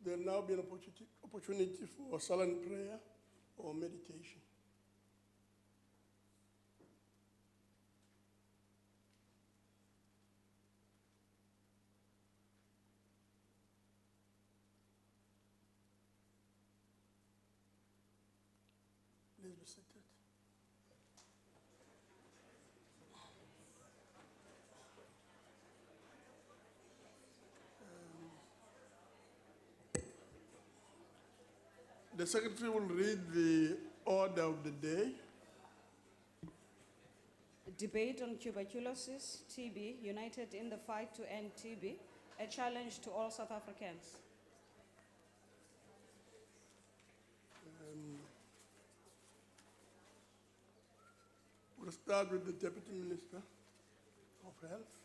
There will now be an opportunity for silent prayer or meditation. Please be seated. The Secretary will read the order of the day. Debate on tuberculosis, TB, united in the fight to end TB, a challenge to all South Africans. We'll start with the Deputy Minister of Health.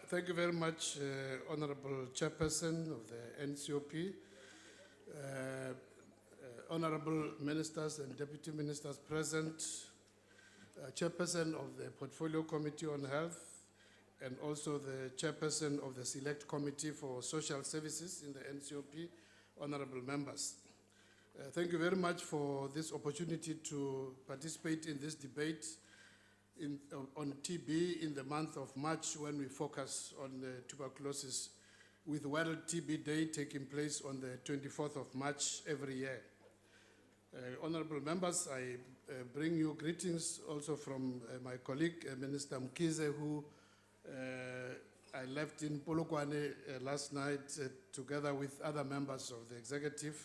Thank you very much, Honorable Chairperson of the NCOP, Honorable Ministers and Deputy Ministers present, Chairperson of the Portfolio Committee on Health, and also the Chairperson of the Select Committee for Social Services in the NCOP, Honorable Members. Thank you very much for this opportunity to participate in this debate on TB in the month of March, when we focus on tuberculosis, with World TB Day taking place on the 24th of March every year. Honorable members, I bring you greetings also from my colleague, Minister Mkize, who I left in Polokwane last night together with other members of the executive,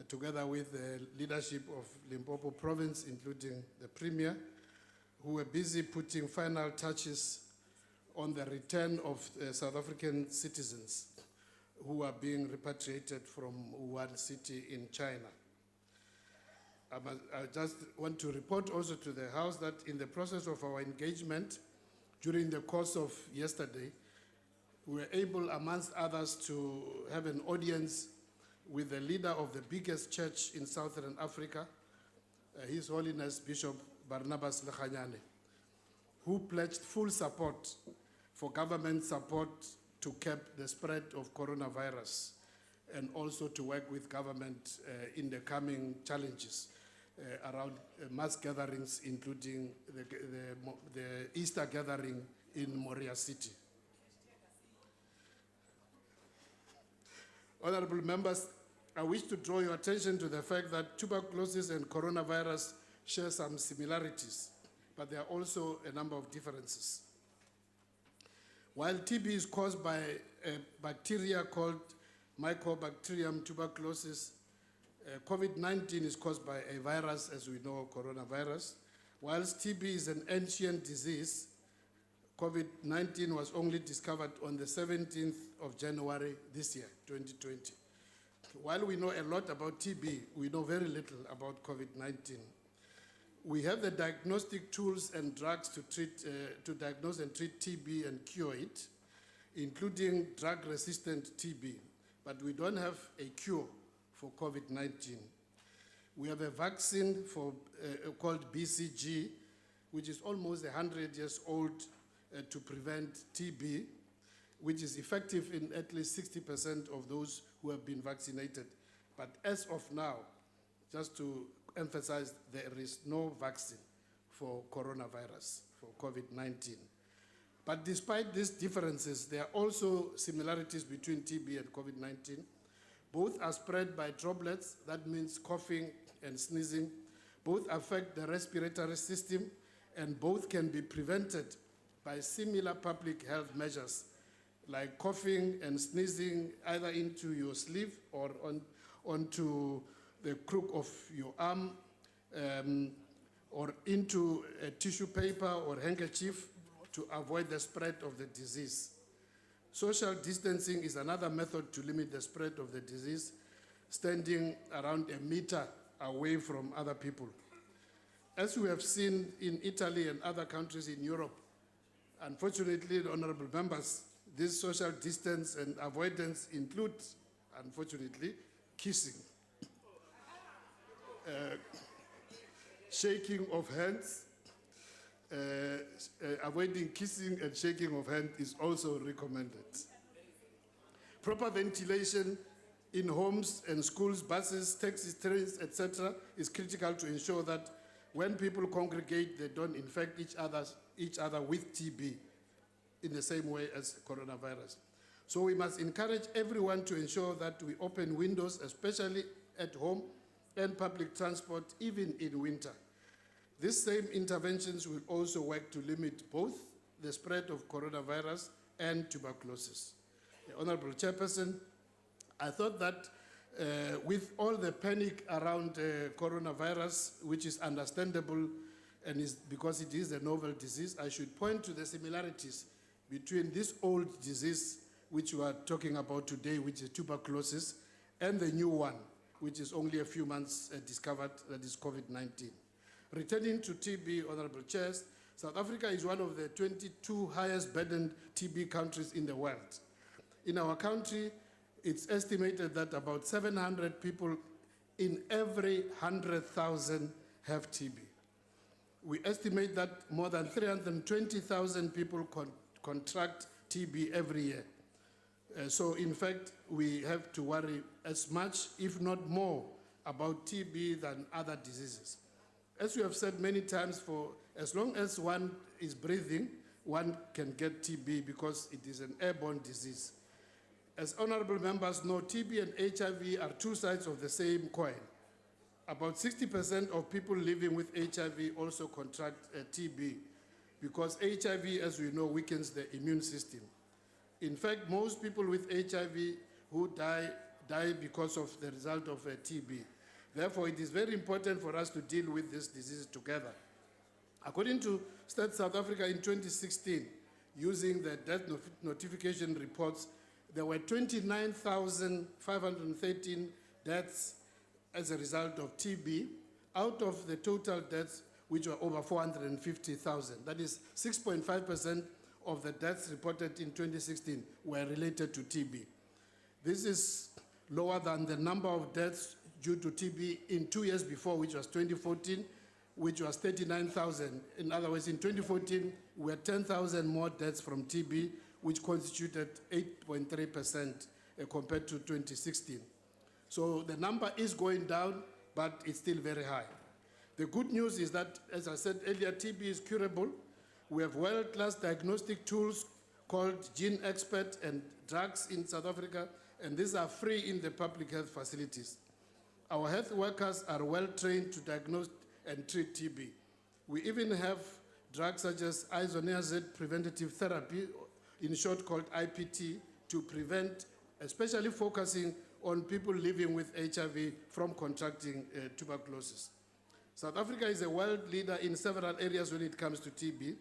together with the leadership of Limpopo province, including the Premier, who were busy putting final touches on the return of South African citizens who are being repatriated from Wuhan city in China. I just want to report also to the House that in the process of our engagement during the course of yesterday, we were able, amongst others, to have an audience with the leader of the biggest church in Southern Africa, His Holiness Bishop Barnabas Lekhanyane, who pledged full support for government support to cap the spread of coronavirus and also to work with government in the coming challenges around mass gatherings, including the Easter gathering in Moria City. Honorable members, I wish to draw your attention to the fact that tuberculosis and coronavirus share some similarities, but there are also a number of differences. While TB is caused by a bacteria called Mycobacterium tuberculosis, COVID-19 is caused by a virus, as we know, coronavirus. Whilst TB is an ancient disease, COVID-19 was only discovered on the 17th of January this year, 2020. While we know a lot about TB, we know very little about COVID-19. We have the diagnostic tools and drugs to diagnose and treat TB and cure it, including drug-resistant TB, but we don't have a cure for COVID-19. We have a vaccine called BCG, which is almost 100 years old to prevent TB, which is effective in at least 60% of those who have been vaccinated. But as of now, just to emphasize, there is no vaccine for coronavirus, for COVID-19. But despite these differences, there are also similarities between TB and COVID-19. Both are spread by droplets, that means coughing and sneezing. Both affect the respiratory system, and both can be prevented by similar public health measures, like coughing and sneezing either into your sleeve or onto the crook of your arm, or into a tissue paper or handkerchief to avoid the spread of the disease. Social distancing is another method to limit the spread of the disease, standing around a meter away from other people. As we have seen in Italy and other countries in Europe, unfortunately, honorable members, this social distance and avoidance includes, unfortunately, kissing, shaking of hands, Avoiding kissing and shaking of hand is also recommended. Proper ventilation in homes and schools, buses, taxis, trains, etc. is critical to ensure that when people congregate, they don't infect each other with TB in the same way as coronavirus. So we must encourage everyone to ensure that we open windows, especially at home and public transport, even in winter. These same interventions will also work to limit both the spread of coronavirus and tuberculosis. The Honorable Chairperson, I thought that with all the panic around coronavirus, which is understandable and is because it is a novel disease, I should point to the similarities between this old disease, which we are talking about today, which is tuberculosis, and the new one, which is only a few months discovered, that is COVID-19. Returning to TB, Honorable Chairs, South Africa is one of the 22 highest burdened TB countries in the world. In our country, it's estimated that about 700 people in every 100,000 have TB. We estimate that more than 320,000 people contract TB every year. So in fact, we have to worry as much, if not more, about TB than other diseases. As we have said many times, for as long as one is breathing, one can get TB because it is an airborne disease. As honorable members know, TB and HIV are two sides of the same coin. About 60% of people living with HIV also contract TB because HIV, as we know, weakens the immune system. In fact, most people with HIV who die because of the result of TB. Therefore, it is very important for us to deal with this disease together. According to Stats South Africa in 2016, using the death notification reports, there were 29,513 deaths as a result of TB, out of the total deaths, which were over 450,000. That is 6.5% of the deaths reported in 2016 were related to TB. This is lower than the number of deaths due to TB in 2 years before, which was 2014, which was 39,000. In other words, in 2014, we had 10,000 more deaths from TB, which constituted 8.3% compared to 2016. So the number is going down, but it's still very high. The good news is that, as I said earlier, TB is curable. We have world-class diagnostic tools called Gene Expert and drugs in South Africa, and these are free in the public health facilities. Our health workers are well trained to diagnose and treat TB. We even have drugs such as isoniazid preventative therapy, in short called IPT, to prevent, especially focusing on people living with HIV from contracting tuberculosis. South Africa is a world leader in several areas when it comes to TB.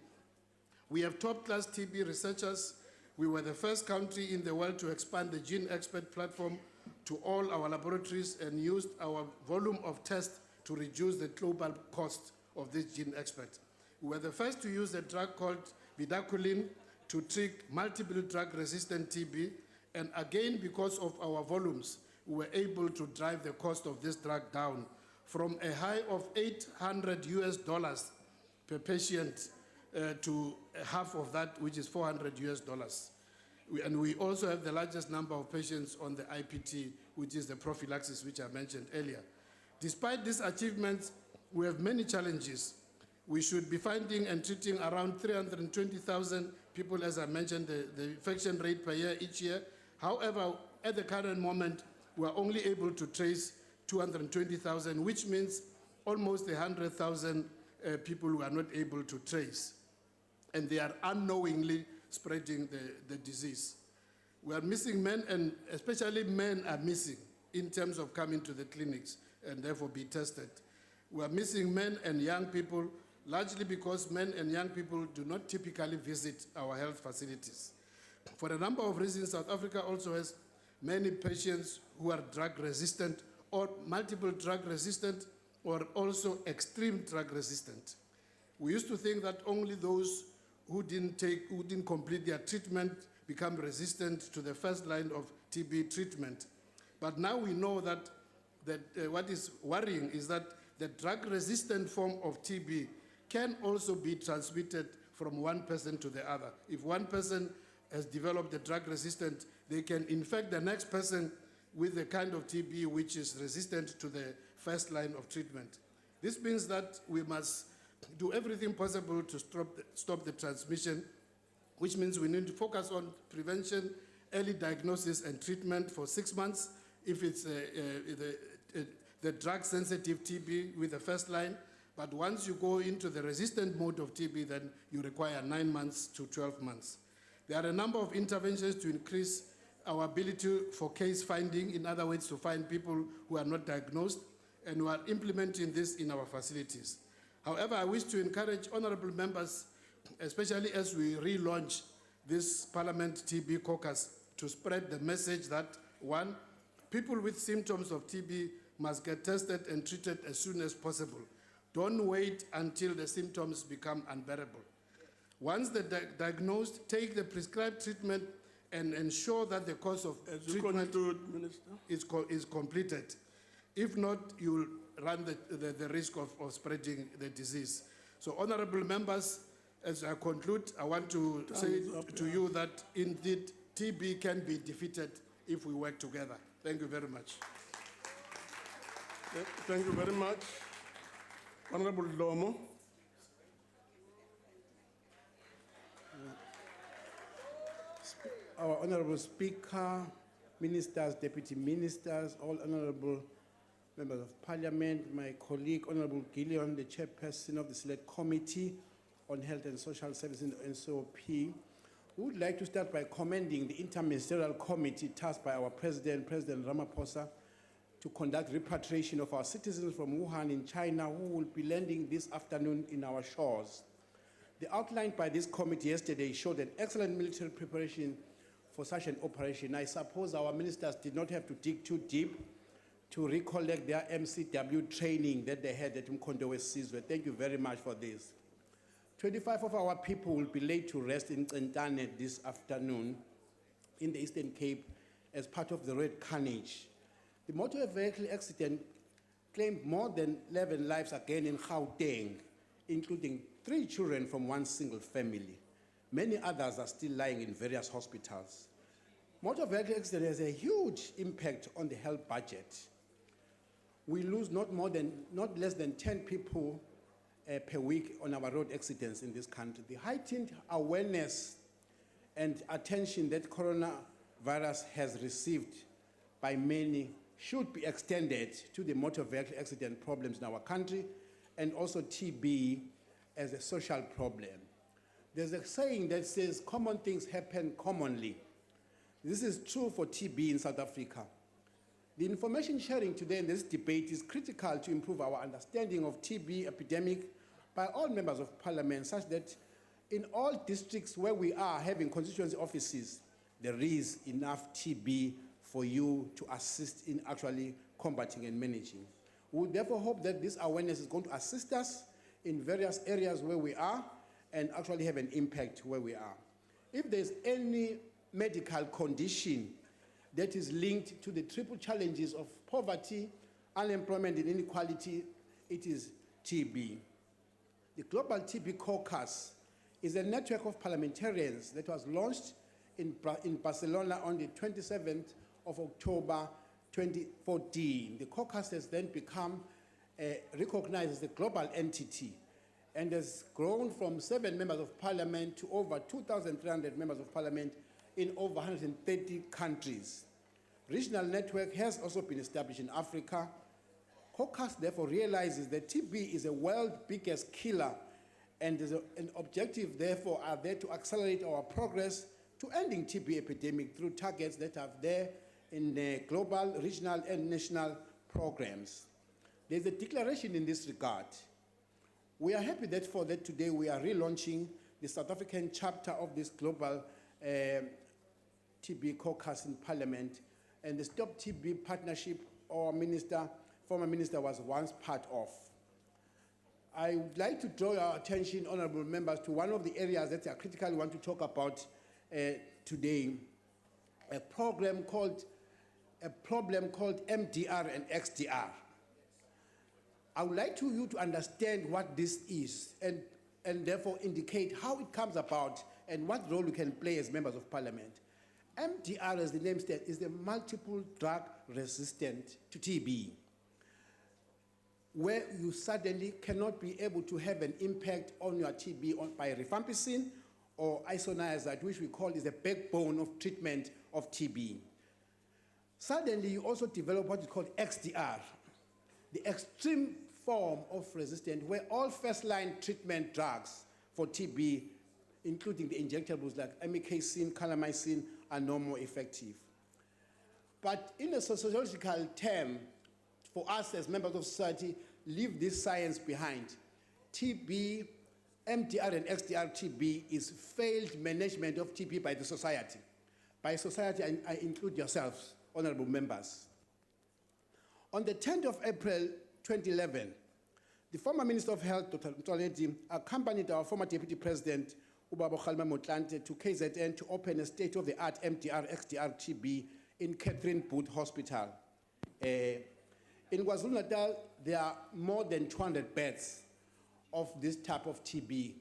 We have top-class TB researchers. We were the first country in the world to expand the Gene Expert platform to all our laboratories and used our volume of tests to reduce the global cost of this Gene Expert. We were the first to use a drug called vidacolin to treat multiple drug-resistant TB, and again, because of our volumes, we were able to drive the cost of this drug down from a high of $800 per patient to half of that, which is $400. And we also have the largest number of patients on the IPT, which is the prophylaxis, which I mentioned earlier. Despite these achievements, we have many challenges. We should be finding and treating around 320,000 people, as I mentioned, the infection rate per year each year. However, at the current moment, we are only able to trace 220,000, which means almost 100,000 people we are not able to trace. And they are unknowingly spreading the disease. We are missing men, and especially men are missing in terms of coming to the clinics and therefore be tested. We are missing men and young people, largely because men and young people do not typically visit our health facilities. For a number of reasons, South Africa also has many patients who are drug resistant or multiple drug resistant or also extreme drug resistant. We used to think that only those who didn't complete their treatment become resistant to the first line of TB treatment. But now we know that what is worrying is that the drug-resistant form of TB can also be transmitted from one person to the other. If one person has developed a drug resistant, they can infect the next person with the kind of TB which is resistant to the first line of treatment. This means that we must do everything possible to stop the transmission, which means we need to focus on prevention, early diagnosis and treatment for 6 months if it's the drug-sensitive TB with the first line. But once you go into the resistant mode of TB, then you require 9 months to 12 months. There are a number of interventions to increase our ability for case finding, in other words, to find people who are not diagnosed, and we are implementing this in our facilities. However, I wish to encourage honorable members, especially as we relaunch this Parliament TB Caucus, to spread the message that, one, people with symptoms of TB must get tested and treated as soon as possible. Don't wait until the symptoms become unbearable. Once they're diagnosed, take the prescribed treatment and ensure that the course of treatment is completed. If not, you will run the risk of spreading the disease. So, honorable members, as I conclude, I want to say to you that indeed TB can be defeated if we work together. Thank you very much. Thank you very much. Honorable Lomo. Our Honorable Speaker, Ministers, Deputy Ministers, all Honorable Members of Parliament, my colleague, Honorable Gillion, the Chairperson of the Select Committee on Health and Social Services in the NCOP, we would like to start by commending the Interministerial Committee tasked by our President, President Ramaphosa, to conduct repatriation of our citizens from Wuhan in China who will be landing this afternoon in our shores. The outline by this committee yesterday showed an excellent military preparation for such an operation. I suppose our ministers did not have to dig too deep to recollect their MCW training that they had at Mkhonto Sizwe. Thank you very much for this. 25 of our people will be laid to rest in Tsentane this afternoon in the Eastern Cape as part of the Red Carnage. The motor vehicle accident claimed more than 11 lives again in Gauteng, including 3 children from one single family. Many others are still lying in various hospitals. Motor vehicle accident has a huge impact on the health budget. We lose not less than 10 people per week on our road accidents in this country. The heightened awareness and attention that coronavirus has received by many should be extended to the motor vehicle accident problems in our country and also TB as a social problem. There's a saying that says common things happen commonly. This is true for TB in South Africa. The information sharing today in this debate is critical to improve our understanding of TB epidemic by all members of Parliament, such that in all districts where we are having constituency offices, there is enough TB for you to assist in actually combating and managing. We would therefore hope that this awareness is going to assist us in various areas where we are and actually have an impact where we are. If there's any medical condition that is linked to the triple challenges of poverty, unemployment, and inequality, it is TB. The Global TB Caucus is a network of parliamentarians that was launched in Barcelona on the 27th of October 2014. The caucus has then become recognized as a global entity and has grown from 7 members of parliament to over 2,300 members of parliament in over 130 countries. Regional network has also been established in Africa. Caucus therefore realizes that TB is a world's biggest killer, and there's an objective therefore are there to accelerate our progress to ending TB epidemic through targets that are there in the global, regional, and national programs. There's a declaration in this regard. We are happy that for that today we are relaunching the South African chapter of this global TB caucus in Parliament, and the Stop TB partnership our former minister was once part of. I would like to draw your attention, honorable members, to one of the areas that I critically want to talk about today, a problem called MDR and XDR. I would like you to understand what this is and therefore indicate how it comes about and what role we can play as members of parliament. MDR, as the name states, is the multiple drug resistant to TB, where you suddenly cannot be able to have an impact on your TB by rifampicin or isoniazid, which we call is the backbone of treatment of TB. Suddenly, you also develop what is called XDR, the extreme form of resistance, where all first-line treatment drugs for TB, including the injectables like amikacin, kanamycin, are no more effective. But in a sociological term, for us as members of society, leave this science behind. TB, MDR and XDR TB is failed management of TB by the society. By society, I include yourselves, honorable members. On the 10th of April 2011, the former Minister of Health, Dr. Lloyd, accompanied our former Deputy President, Ubaba Kgalema Motlanthe, to KZN to open a state-of-the-art MDR, XDR TB in Catherine Booth Hospital. In KwaZulu-Natal, there are more than 200 beds of this type of TB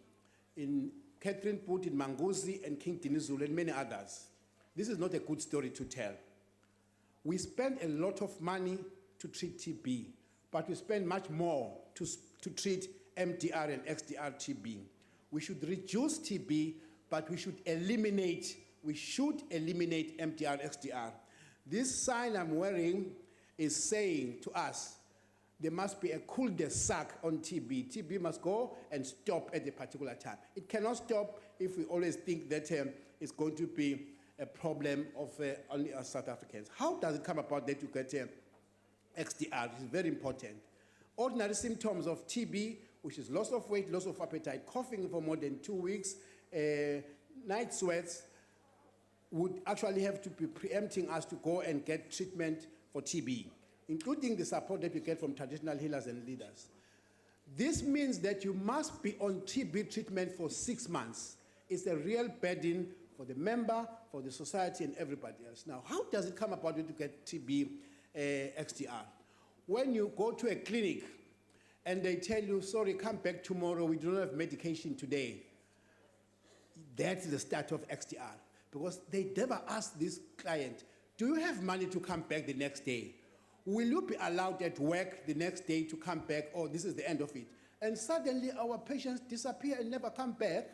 in Catherine Booth, in Manguzi, and King Dinizulu, and many others. This is not a good story to tell. We spend a lot of money to treat TB, but we spend much more to treat MDR and XDR TB. We should reduce TB, but we should eliminate MDR, XDR. This sign I'm wearing is saying to us, there must be a cul-de-sac on TB. TB must go and stop at a particular time. It cannot stop if we always think that it's going to be a problem of only us South Africans. How does it come about that you get XDR? It's very important. Ordinary symptoms of TB, which is loss of weight, loss of appetite, coughing for more than 2 weeks, night sweats, would actually have to be preempting us to go and get treatment for TB, including the support that we get from traditional healers and leaders. This means that you must be on TB treatment for 6 months. It's a real burden for the member, for the society, and everybody else. Now, how does it come about you to get TB XDR? When you go to a clinic and they tell you, sorry, come back tomorrow, we do not have medication today, that's the start of XDR. Because they never ask this client, do you have money to come back the next day? Will you be allowed at work the next day to come back, or this is the end of it? And suddenly our patients disappear and never come back,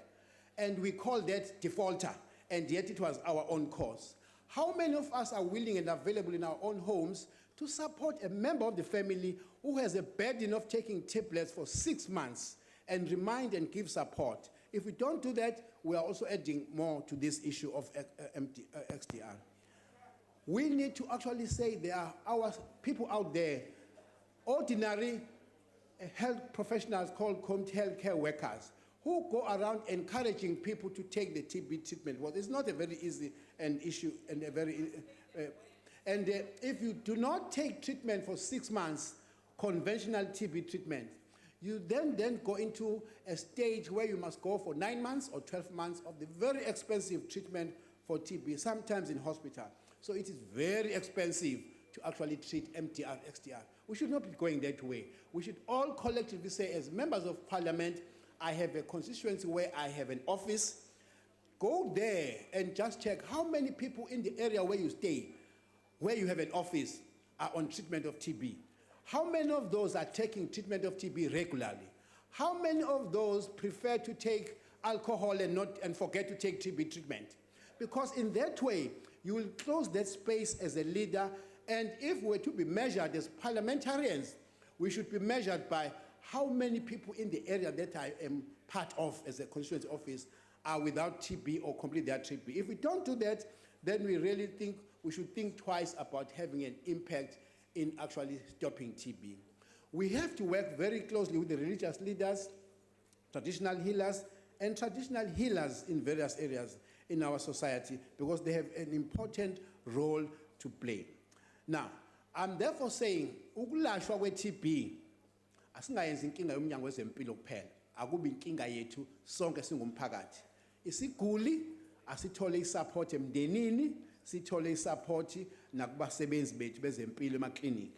and we call that defaulter, and yet it was our own cause. How many of us are willing and available in our own homes to support a member of the family who has a burden of taking tablets for 6 months and remind and give support? If we don't do that, we are also adding more to this issue of XDR. We need to actually say there are our people out there, ordinary health professionals called healthcare workers, who go around encouraging people to take the TB treatment. Well, it's not a very easy issue and a very... if you do not take treatment for 6 months, conventional TB treatment, you then go into a stage where you must go for 9 months or 12 months of the very expensive treatment for TB, sometimes in hospital. So it is very expensive to actually treat MDR, XDR. We should not be going that way. We should all collectively say, as members of parliament, I have a constituency where I have an office. Go there and just check how many people in the area where you stay, where you have an office, are on treatment of TB. How many of those are taking treatment of TB regularly? How many of those prefer to take alcohol and forget to take TB treatment? Because in that way, you will close that space as a leader, and if we're to be measured as parliamentarians, we should be measured by how many people in the area that I am part of as a constituency office are without TB or complete their TB. If we don't do that, then we really think we should think twice about having an impact in actually stopping TB. We have to work very closely with the religious leaders, traditional healers, and traditional healers in various areas in our society, because they have an important role to play. Now, I'm therefore saying, ukulashwa kwe-TB, asingayenzi inkinga yomnyango wezempilo kuphela, akubi inkinga yethu sonke singumphakathi. Isiguli asithole isupport emndenini, sithole isupport nakubasebenzi bethu bezempilo emakliniki.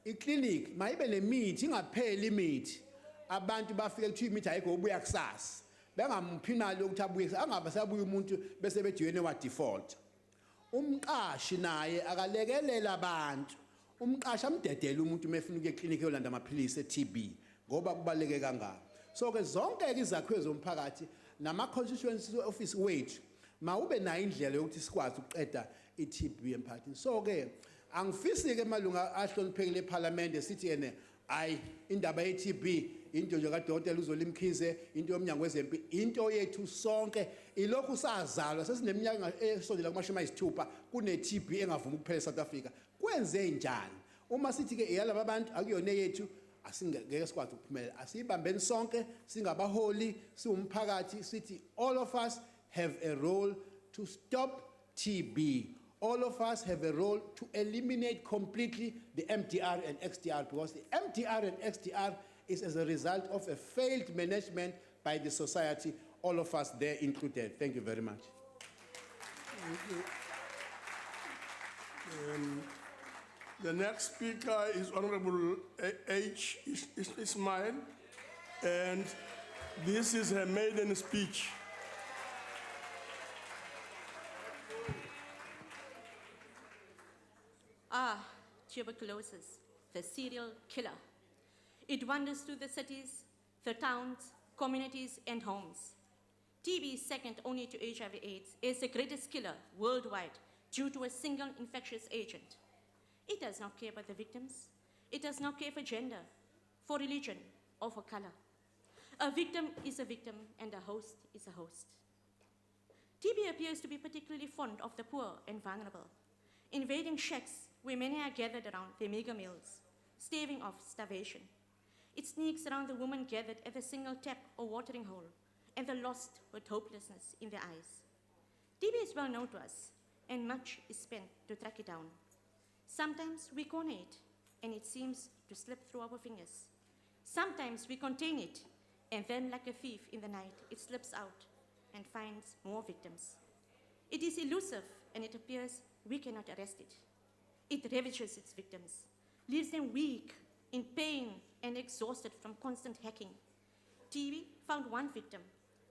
Iclinic, mayibe nemithi ingapheli imithi. Abantu bafike kuthiwa imithi ayikho ubuya kusasa. Bengamphi imali yokuthi abuye kusasa, angabe sabuya umuntu bese bejuyene wa default. Umqashi naye akalekelela abantu. Umqashi amdedele umuntu mefuna ukuya eclinic yolanda amaphilisi eTB ngoba kubaleke kangaka. So ke zonke izakhiwo zomphakathi nama constituency office wethu mawube nayo indlela yokuthi sikwazi ukuqeda iTB emphakathini. So ke angifisi ke malunga ahloniphekile eParliament sithi yena ayi indaba yeTB into nje kaDokotela uzolimkhize into yomnyango wezempilo into yethu sonke ilokhu sazalwa sesineminyaka esondela kumashumi ayisithupha kuneTB engavumi ukuphela eSouth Africa kwenze njani uma sithi ke eyalaba abantu akuyona yethu asingeke sikwazi ukuphumelela asiyibambeni sonke singabaholi siwumphakathi sithi all of us have a role to stop TB. All of us have a role to eliminate completely the MDR and XDR because the MDR and XDR is as a result of a failed management by the society, all of us there included. Thank you very much. Thank you. The next speaker is Honorable H. Ismail, and this is her maiden speech. Tuberculosis, the serial killer. It wanders through the cities, the towns, communities, and homes. TB, second only to HIV/AIDS, is the greatest killer worldwide due to a single infectious agent. It does not care about the victims. It does not care for gender, for religion, or for color. A victim is a victim, and a host is a host. TB appears to be particularly fond of the poor and vulnerable, invading shacks where many are gathered around their mega meals, staving off starvation. It sneaks around the women gathered at the single tap or watering hole, and the lost with hopelessness in their eyes. TB is well known to us, and much is spent to track it down. Sometimes we corner it, and it seems to slip through our fingers. Sometimes we contain it, and then like a thief in the night, it slips out and finds more victims. It is elusive, and it appears we cannot arrest it. It ravages its victims, leaves them weak, in pain, and exhausted from constant hacking. TB found one victim,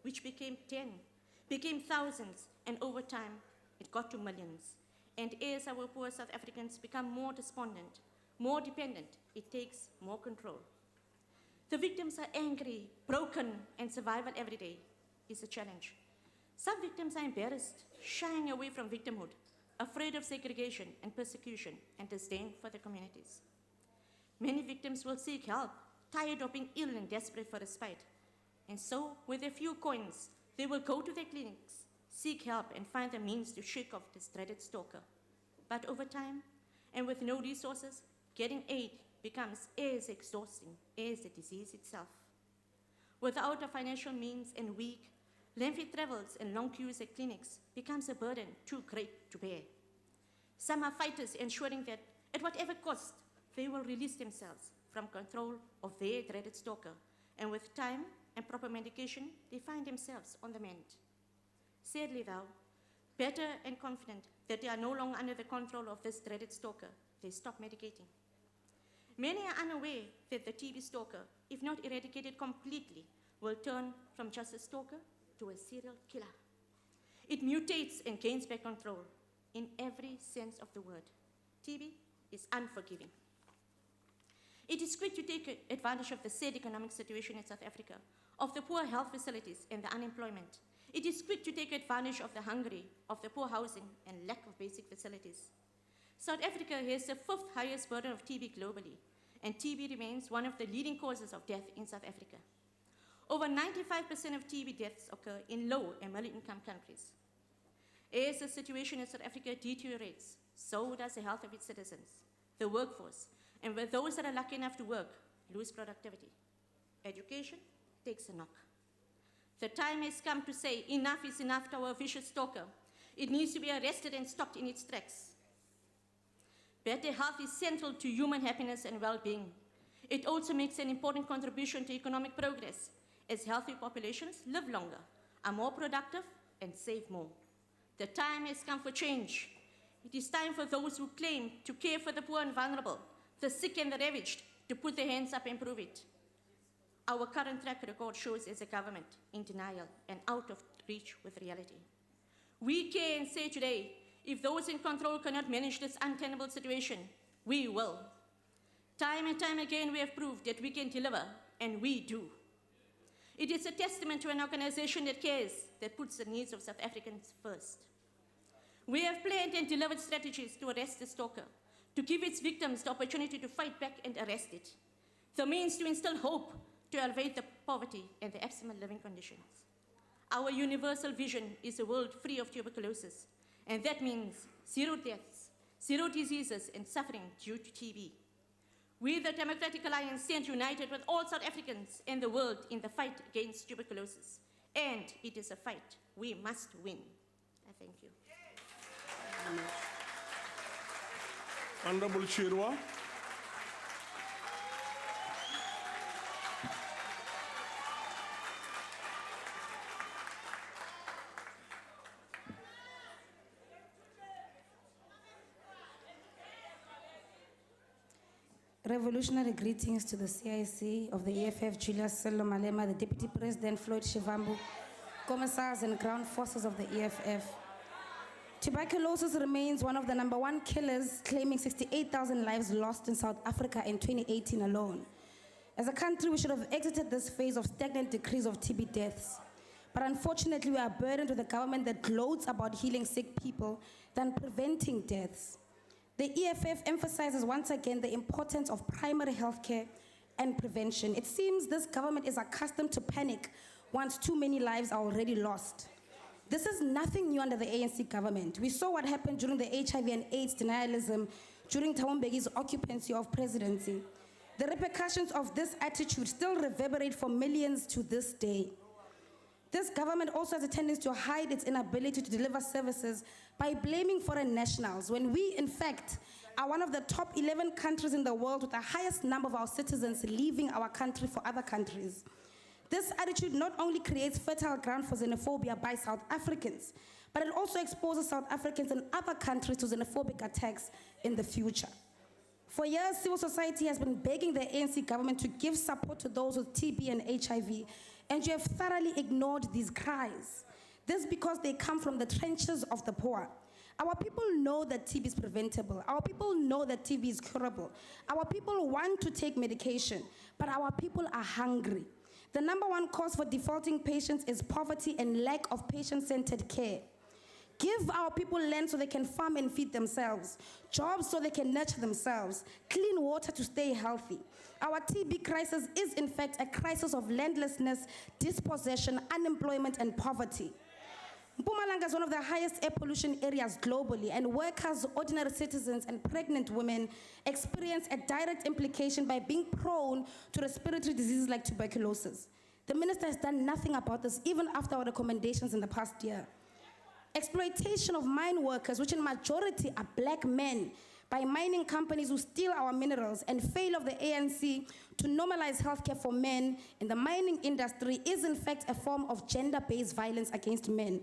which became 10, became thousands, and over time, it got to millions. And as our poor South Africans become more despondent, more dependent, it takes more control. The victims are angry, broken, and survival every day is a challenge. Some victims are embarrassed, shying away from victimhood, afraid of segregation and persecution, and disdain for their communities. Many victims will seek help, tired of being ill and desperate for respite. And so, with a few coins, they will go to their clinics, seek help, and find the means to shake off this dreaded stalker. But over time, and with no resources, getting aid becomes as exhausting as the disease itself. Without a financial means and weak, lengthy travels and long queues at clinics becomes a burden too great to bear. Some are fighters ensuring that at whatever cost, they will release themselves from control of their dreaded stalker, and with time and proper medication, they find themselves on the mend. Sadly though, better and confident that they are no longer under the control of this dreaded stalker, they stop medicating. Many are unaware that the TB stalker, if not eradicated completely, will turn from just a stalker to a serial killer. It mutates and gains back control in every sense of the word. TB is unforgiving. It is quick to take advantage of the sad economic situation in South Africa, of the poor health facilities and the unemployment. It is quick to take advantage of the hungry, of the poor housing and lack of basic facilities. South Africa has the 5th highest burden of TB globally, and TB remains one of the leading causes of death in South Africa. Over 95% of TB deaths occur in low and middle-income countries. As the situation in South Africa deteriorates, so does the health of its citizens, the workforce, and where those that are lucky enough to work lose productivity. Education takes a knock. The time has come to say enough is enough to our vicious stalker. It needs to be arrested and stopped in its tracks. Better health is central to human happiness and well-being. It also makes an important contribution to economic progress, as healthy populations live longer, are more productive, and save more. The time has come for change. It is time for those who claim to care for the poor and vulnerable, the sick and the ravaged to put their hands up and prove it. Our current track record shows as a government in denial and out of reach with reality. We can say today, if those in control cannot manage this untenable situation, we will. Time and time again, we have proved that we can deliver, and we do. It is a testament to an organization that cares, that puts the needs of South Africans first. We have planned and delivered strategies to arrest the stalker, to give its victims the opportunity to fight back and arrest it, the means to instill hope, to elevate the poverty and the abysmal living conditions. Our universal vision is a world free of tuberculosis, and that means 0 deaths, 0 diseases and suffering due to TB. We, the Democratic Alliance, stand united with all South Africans and the world in the fight against tuberculosis. And it is a fight we must win. I thank you. Honorable Chirwa. Revolutionary greetings to the CIC of the EFF, Julius Sello Malema, the Deputy President, Floyd Shivambu, Commissars and Ground Forces of the EFF. Tuberculosis remains one of the #1 killers, claiming 68,000 lives lost in South Africa in 2018 alone. As a country, we should have exited this phase of stagnant decrease of TB deaths. But unfortunately, we are burdened with a government that gloats about healing sick people than preventing deaths. The EFF emphasizes once again the importance of primary health care and prevention. It seems this government is accustomed to panic once too many lives are already lost. This is nothing new under the ANC government. We saw what happened during the HIV and AIDS denialism during Thabo Mbeki's occupancy of presidency. The repercussions of this attitude still reverberate for millions to this day. This government also has a tendency to hide its inability to deliver services by blaming foreign nationals, when we, in fact, are one of the top 11 countries in the world with the highest number of our citizens leaving our country for other countries. This attitude not only creates fertile ground for xenophobia by South Africans, but it also exposes South Africans in other countries to xenophobic attacks in the future. For years, civil society has been begging the ANC government to give support to those with TB and HIV, and you have thoroughly ignored these cries. This because they come from the trenches of the poor. Our people know that TB is preventable. Our people know that TB is curable. Our people want to take medication, but our people are hungry. The #1 cause for defaulting patients is poverty and lack of patient-centered care. Give our people land so they can farm and feed themselves, jobs so they can nurture themselves, clean water to stay healthy. Our TB crisis is, in fact, a crisis of landlessness, dispossession, unemployment, and poverty. Mpumalanga is one of the highest air pollution areas globally, and workers, ordinary citizens, and pregnant women experience a direct implication by being prone to respiratory diseases like tuberculosis. The minister has done nothing about this, even after our recommendations in the past year. Exploitation of mine workers, which in majority are black men, by mining companies who steal our minerals, and fail of the ANC to normalize healthcare for men in the mining industry is in fact a form of gender-based violence against men.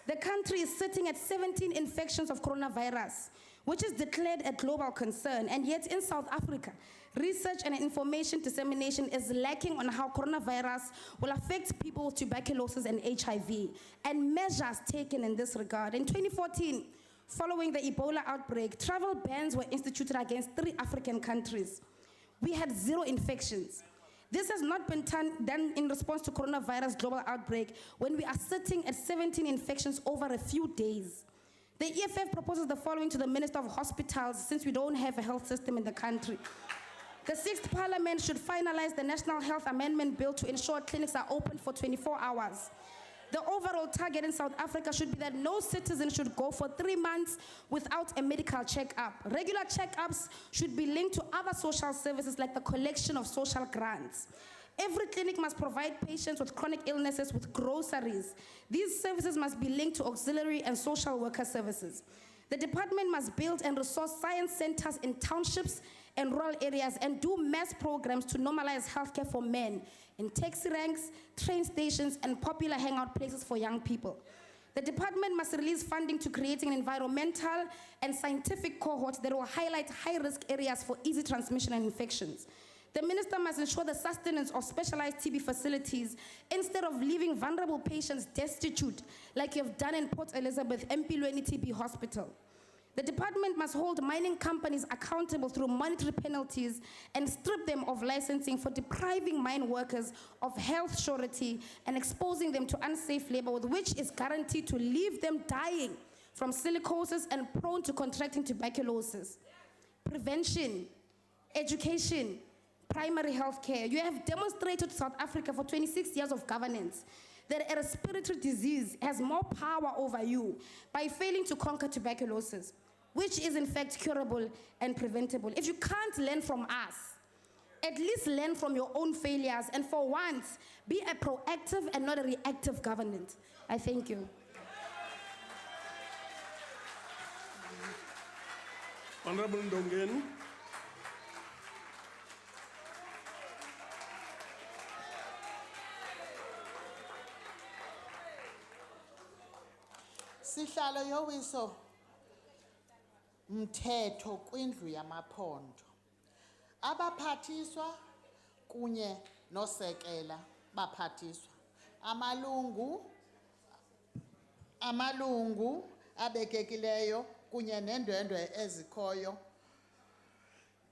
The country is sitting at 17 infections of coronavirus, which is declared a global concern, and yet in South Africa, research and information dissemination is lacking on how coronavirus will affect people with tuberculosis and HIV, and measures taken in this regard. In 2014, following the Ebola outbreak, travel bans were instituted against 3 African countries. We had 0 infections. This has not been done in response to coronavirus global outbreak when we are sitting at 17 infections over a few days. The EFF proposes the following to the Minister of Hospitals, since we don't have a health system in the country. The 6th Parliament should finalize the National Health Amendment Bill to ensure clinics are open for 24 hours. The overall target in South Africa should be that no citizen should go for 3 months without a medical checkup. Regular checkups should be linked to other social services like the collection of social grants. Every clinic must provide patients with chronic illnesses with groceries. These services must be linked to auxiliary and social worker services. The department must build and resource science centers in townships and rural areas and do mass programs to normalize healthcare for men in taxi ranks, train stations, and popular hangout places for young people. The department must release funding to creating an environmental and scientific cohort that will highlight high-risk areas for easy transmission and infections. The minister must ensure the sustenance of specialized TB facilities instead of leaving vulnerable patients destitute like you have done in Port Elizabeth Mpilweni TB Hospital. The department must hold mining companies accountable through monetary penalties and strip them of licensing for depriving mine workers of health surety and exposing them to unsafe labor, which is guaranteed to leave them dying from silicosis and prone to contracting tuberculosis. Prevention, education, primary health care. You have demonstrated to South Africa for 26 years of governance that a respiratory disease has more power over you by failing to conquer tuberculosis, which is in fact curable and preventable. If you can't learn from us, at least learn from your own failures, and for once, be a proactive and not a reactive government. I thank you. Honorable Ndongeni. Sihlalo yowiso mthetho kwindlu yamaphondo. Abaphathiswa kunye nosekela baphathiswa. Amalungu abekekileyo kunye nendwendwe ezikhoyo.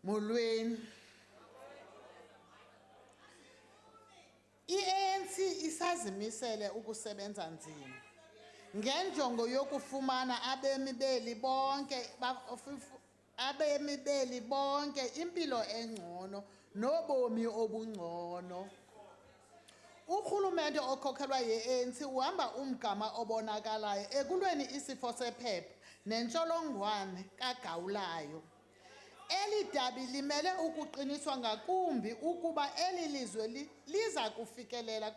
Mulweni. I-ANC isazimisele ukusebenza nzima ngenjongo yokufumana abemi beli bonke impilo engcono nobomi obungcono. Urhulumente okhokhelwa yi-ANC uhamba umgama obonakalayo ekulweni isifo sephepha nentsholongwane kagawulayo. Eli dabi limele ukuqiniswa ngakumbi ukuba eli lizwe liza kufikelela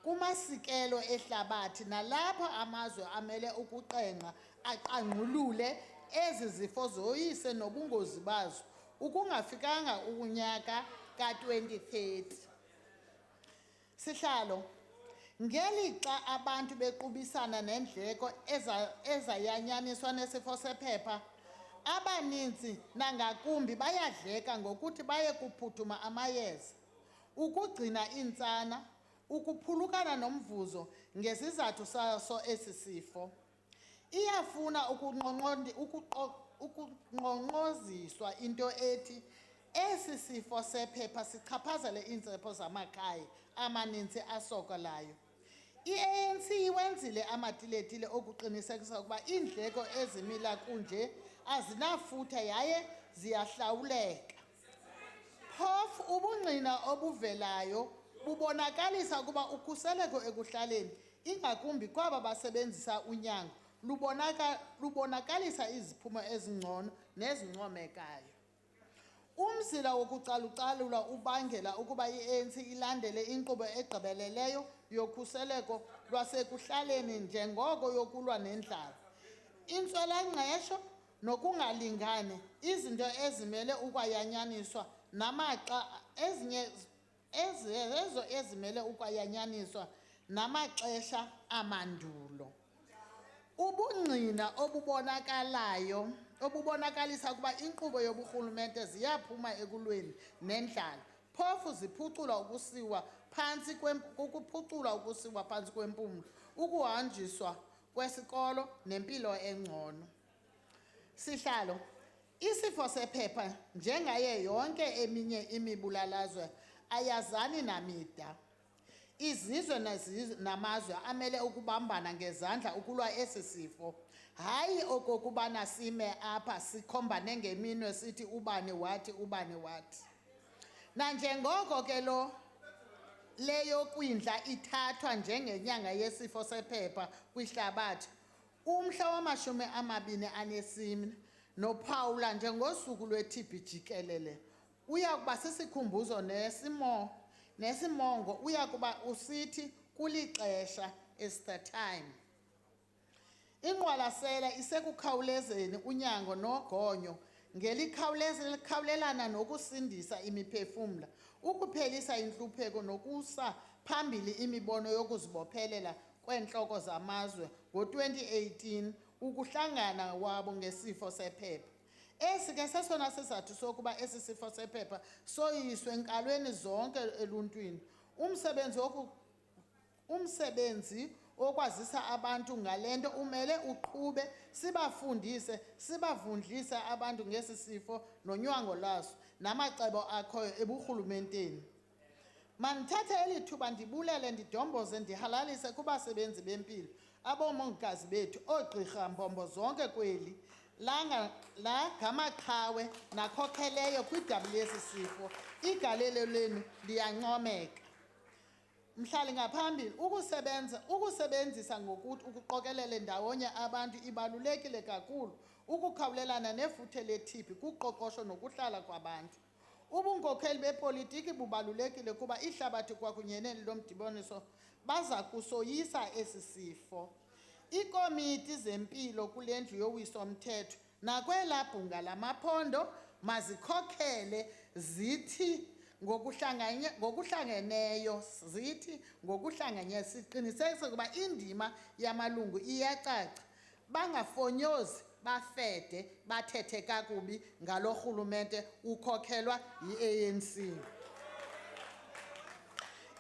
kumasikelo ehlabathi nalapho amazwe amele ukuqenqa aqangqulule ezi zifo zoyise nobungozi bazo ukungafikanga unyaka ka-2030. Sihlalo, ngelixa abantu bequbisana nendleko ezayanyaniswa nesifo sephepha, abaninzi nangakumbi bayadleka ngokuthi baye kuphuthuma amayeza, ukugcina iintsana, ukuphulukana nomvuzo ngesizathu saso esi sifo. Iyafuna ukuqonqoziswa into ethi esi sifo sephepha sichaphazele iintsapho zamakhaya amaninzi asokolayo. I-ANC iwenzile amatiletile okuqinisekisa ukuba iindleko ezimila kunje azinafutha yaye ziyahlawuleka. Phofu ubungqina obuvelayo bubonakalisa ukuba ukhuseleko ekuhlaleni ingakumbi kwaba basebenzisa unyango lubonakalisa iziphumo ezingcono nezincomekayo. Umzila wokucalucalula ubangela ukuba i-ANC ilandele inkqubo egqibeleleyo yokhuseleko lwasekuhlaleni njengoko yokulwa nendlala, intswelangqesho nokungalingani, izinto ezimele ukwayanyaniswa namaxa ezimele ukwayanyaniswa namaxesha amandulo. Ubungqina obubonakalisa ukuba inkqubo yoburhulumente ziyaphuma ekulweni nendlala, phofu ziphucula ukusiwa phantsi kwempumlo, ukuhanjiswa kwesikolo nempilo engcono. Sihlalo, isifo sephepha njengaye yonke eminye imibulalazwe ayazani namida. Izizwe namazwe amele ukubambana ngezandla ukulwa esi sifo, hayi okokubana sime apha sikhombane ngeminwe sithi ubani wathi. Nanjengoko ke leyo kwindla ithathwa njengenyanga yesifo sephepha kwihlabathi, umhla wama-24 nophawula njengosuku lwe-TB jikelele uya kuba sisikhumbuzo nesimongo uya kuba usithi kulixesha, is the time. Inqwalasela isekukhawulezeni unyango nogonyo ngelikhawulelana nokusindisa imiphefumla, ukuphelisa intlupheko nokusa phambili imibono yokuzibophelela kwenhloko zamazwe ngo-2018 ukuhlangana wabo ngesifo sephepha. Esi ke sesona sizathu sokuba esi sifo sephepha soyiswe enkalweni zonke eluntwini. Umsebenzi okwazisa abantu ngalento umele uqhube sibafundise sibavundlise abantu ngesi sifo nonyango laso namacebo akhoyo eburhulumenteni. Mandithathe eli thuba ndibulele ndidomboze ndihalalise kubasebenzi bempilo abomongikazi bethu oogqirha mbombo zonke kweli la ngamaqhawe nakhokheleyo kwidabi lesi sifo. Igalelo lenu liyancomeka. Mhlali ngaphambili ukusebenzisa ngokuthi ukuqokelela ndawonye abantu ibalulekile kakhulu ukukhawulelana nefuthe le-TB kuqoqosho nokuhlala kwabantu. Ubunkokheli bepolitiki bubalulekile kuba ihlabathi kwakunye neli lomdibaniso baza kusoyisa esi sifo. Iikomiti zempilo kule ndlu yowiso-mthetho nakwelaa bhunga lamaphondo mazikhokhele zithi ngokuhlangeneyo siqinisekise ukuba indima yamalungu iyacaca, bangafonyozi bafede bathethe kakubi ngalo rhulumente ukhokhelwa yi-ANC.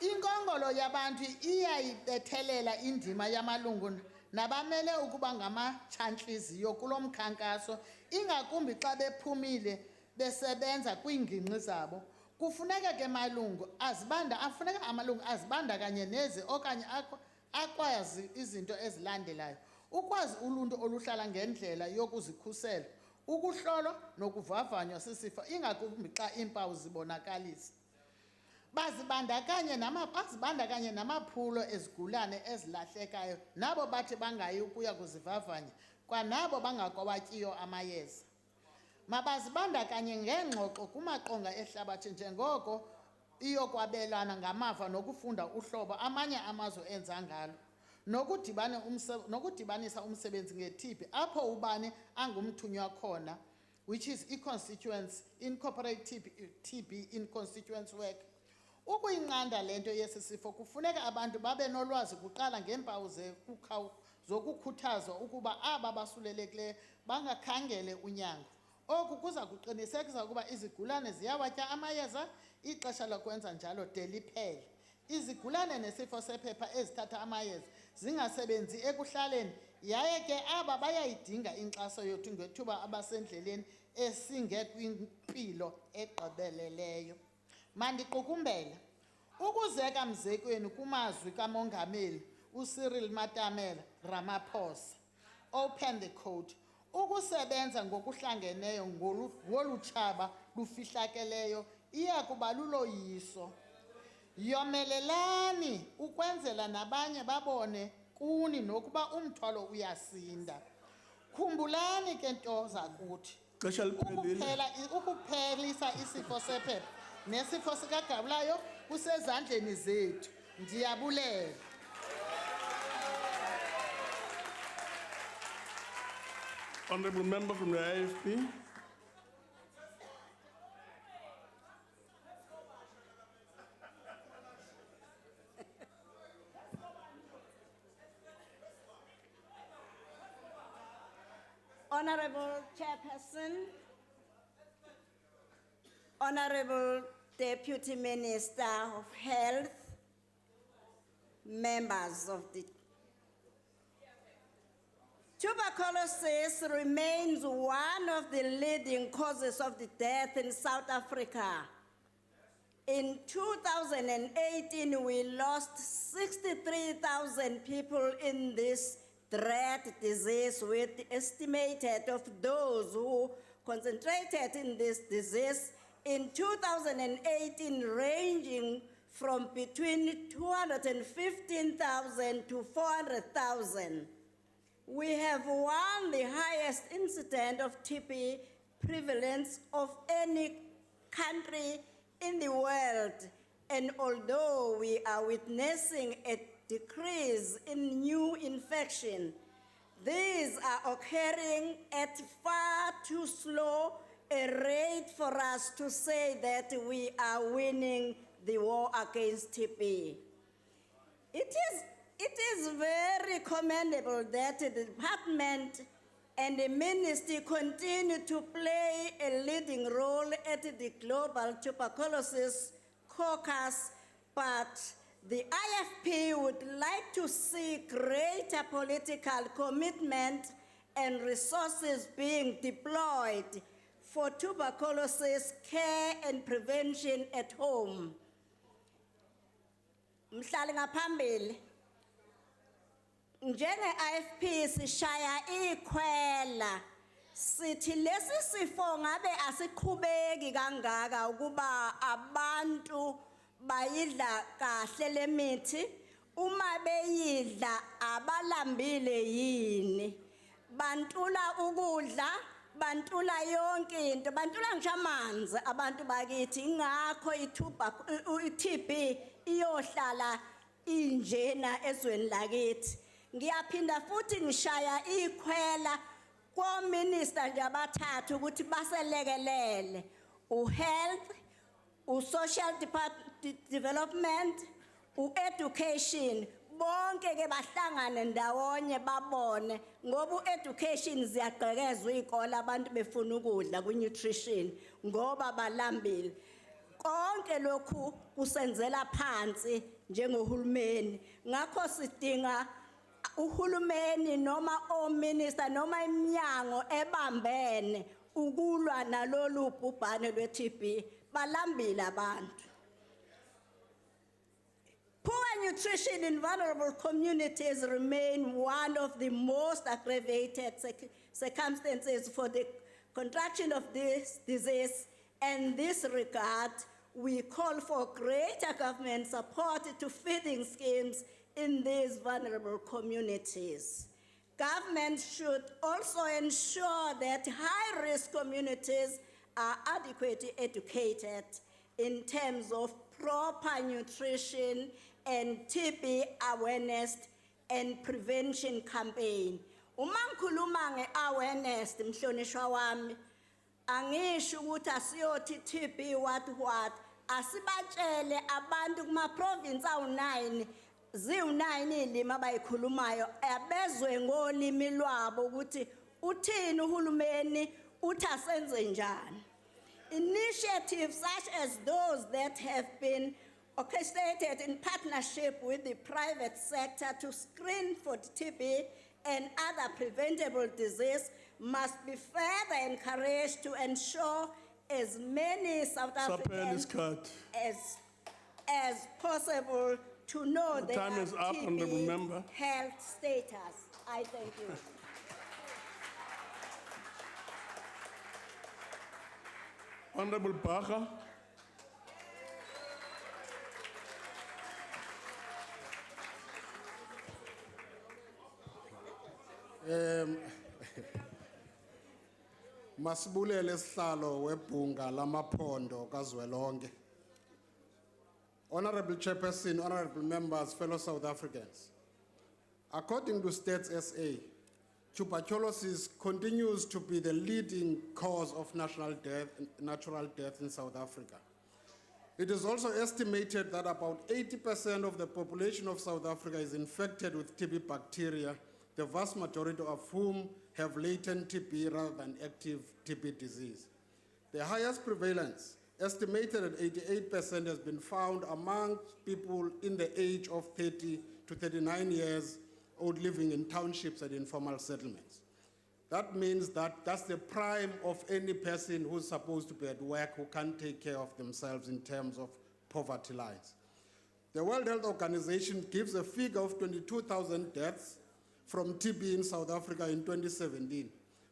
Inkongolo yabantu iyayibethelela indima yamalungu nabamele ukuba ngamatshantliziyo kulo mkhankaso, ingakumbi xa bephumile besebenza kwiingingqi zabo. Kufuneka ke amalungu azibandakanye nezi okanye akwazi izinto ezilandelayo. Ukwazi uluntu oluhlala ngendlela yokuzikhusela, ukuhlolwa nokuvavanywa sisifo ingakumbi xa iimpawu zibonakalisa. Bazibandakanye namaphulo ezigulane ezilahlekayo nabo bathi bangayi ukuya kuzivavanya kwanabo bangakowatyiyo amayeza. Mabazibandakanye ngengxoxo kumaqonga ehlabathi njengoko iyokwabelana ngamava nokufunda uhlobo amanye amazwe enza ngalo, nokudibanisa umsebenzi nge-TB apho ubani angumthunywa khona, which is i-constituents, incorporate TB in constituents work. Ukuyinqanda le nto yesi sifo kufuneka abantu babe nolwazi kuqala ngeempawu zokukhuthazwa ukuba aba basulelekileyo bangakhangele unyango. Oku kuza kuqinisekisa ukuba izigulane ziyawatya amayeza ixesha lokwenza njalo de liphele. Izigulane nesifo sephepha ezithatha amayeza zingasebenzi ekuhlaleni, yaye ke aba bayayidinga inkxaso yethu ngethuba abasendleleni esingekwimpilo egqibeleleyo. Mandiqukumbela ukuzeka mzekweni kumazwi kamongameli uCyril Matamela Ramaphosa, open the quote, ukusebenza ngokuhlangeneyo ngolutshaba lufihlakeleyo iya kuba luloyiso. Yomelelani ukwenzela nabanye babone kuni nokuba umthwalo uyasinda. Khumbulani ke nto zakuthi ukuphelisa isifo sephepha nesifo sikagawulayo kusezandleni zethu. Ndiyabulela. Honourable member from the IFP. Honourable Chairperson, Honourable Deputy Minister of Health, members of the tuberculosis remains one of the leading causes of the death in South Africa. In 2018, we lost 63,000 people in this dread disease, with estimated of those who concentrated in this disease in 2018 ranging from between 215,000 to 400,000. We have one the highest incident of TB prevalence of any country in the world, and although we are witnessing a decrease in new infection, these are occurring at far too slow a rate for us to say that we are winning the war against TB. It is it is very commendable that the department and the ministry continue to play a leading role at the Global Tuberculosis Caucus, but the IFP would like to see greater political commitment and resources being deployed for tuberculosis care and prevention at home. Mhlali ngaphambili, njenge-IFP sishaya ikhwela sithi lesi sifo ngabe asiqhubeki kangaka ukuba abantu bayidla kahle lemithi, uma beyidla abalambile yini, bantula ukudla, bantula yonke into, bantula ngisho amanzi abantu bakithi. Ingakho i-TB iyohlala injena ezweni lakithi. Ngiyaphinda futhi ngishaya ikhwela kominister nje abathathu ukuthi baselekelele u-health, u-social development, u-education, bonke ke bahlangane ndawonye babone ngoba u-education ziyagqekezwa iy'kole abantu befuna ukudla ku-nutrition ngoba balambile. Konke lokhu kusenzela phansi njengohulumeni. Ngakho sidinga uhulumeni noma ominister noma iminyango ebambene ukulwa nalolu bhubhane lwe-TB. Balambile abantu. Poor nutrition in vulnerable communities remain one of the most aggravated circumstances for the contraction of this disease. In this regard, we call for greater government support to feeding schemes in these vulnerable communities. Government should also ensure that high-risk communities are adequately educated in terms of proper nutrition and TB awareness and prevention campaign. Uma ngikhuluma nge-awareness, mhlonishwa wami, angisho ukuthi asiyothi TB what, asibatshele abantu kuma-province awu-9, ziwu-9 iy'limi abayikhulumayo, abezwe ngolimi lwabo ukuthi uthini uhulumeni, uthi asenze njani. Initiatives such as those that have been orchestrated in partnership with the private sector to screen for TB and other preventable disease must be further encouraged to ensure as many South Africans as possible to know The their time is up, honorable member. health status. I thank you. Honorable Baga. Masibulele sihlalo webhunga lamaphondo kazwelonke. Honorable Chairperson, honorable members, fellow South Africans. According to Stats SA, tuberculosis continues to be the leading cause of natural death in South Africa. It is also estimated that about 80% of the population of South Africa is infected with TB bacteria, the vast majority of whom have latent TB rather than active TB disease. The highest prevalence, estimated at 88%, has been found among people in the age of 30 to 39 years old living in townships and informal settlements. That means that that's the prime of any person who's supposed to be at work who can't take care of themselves in terms of poverty lines. The World Health Organization gives a figure of 22,000 deaths from TB in South Africa in 2017,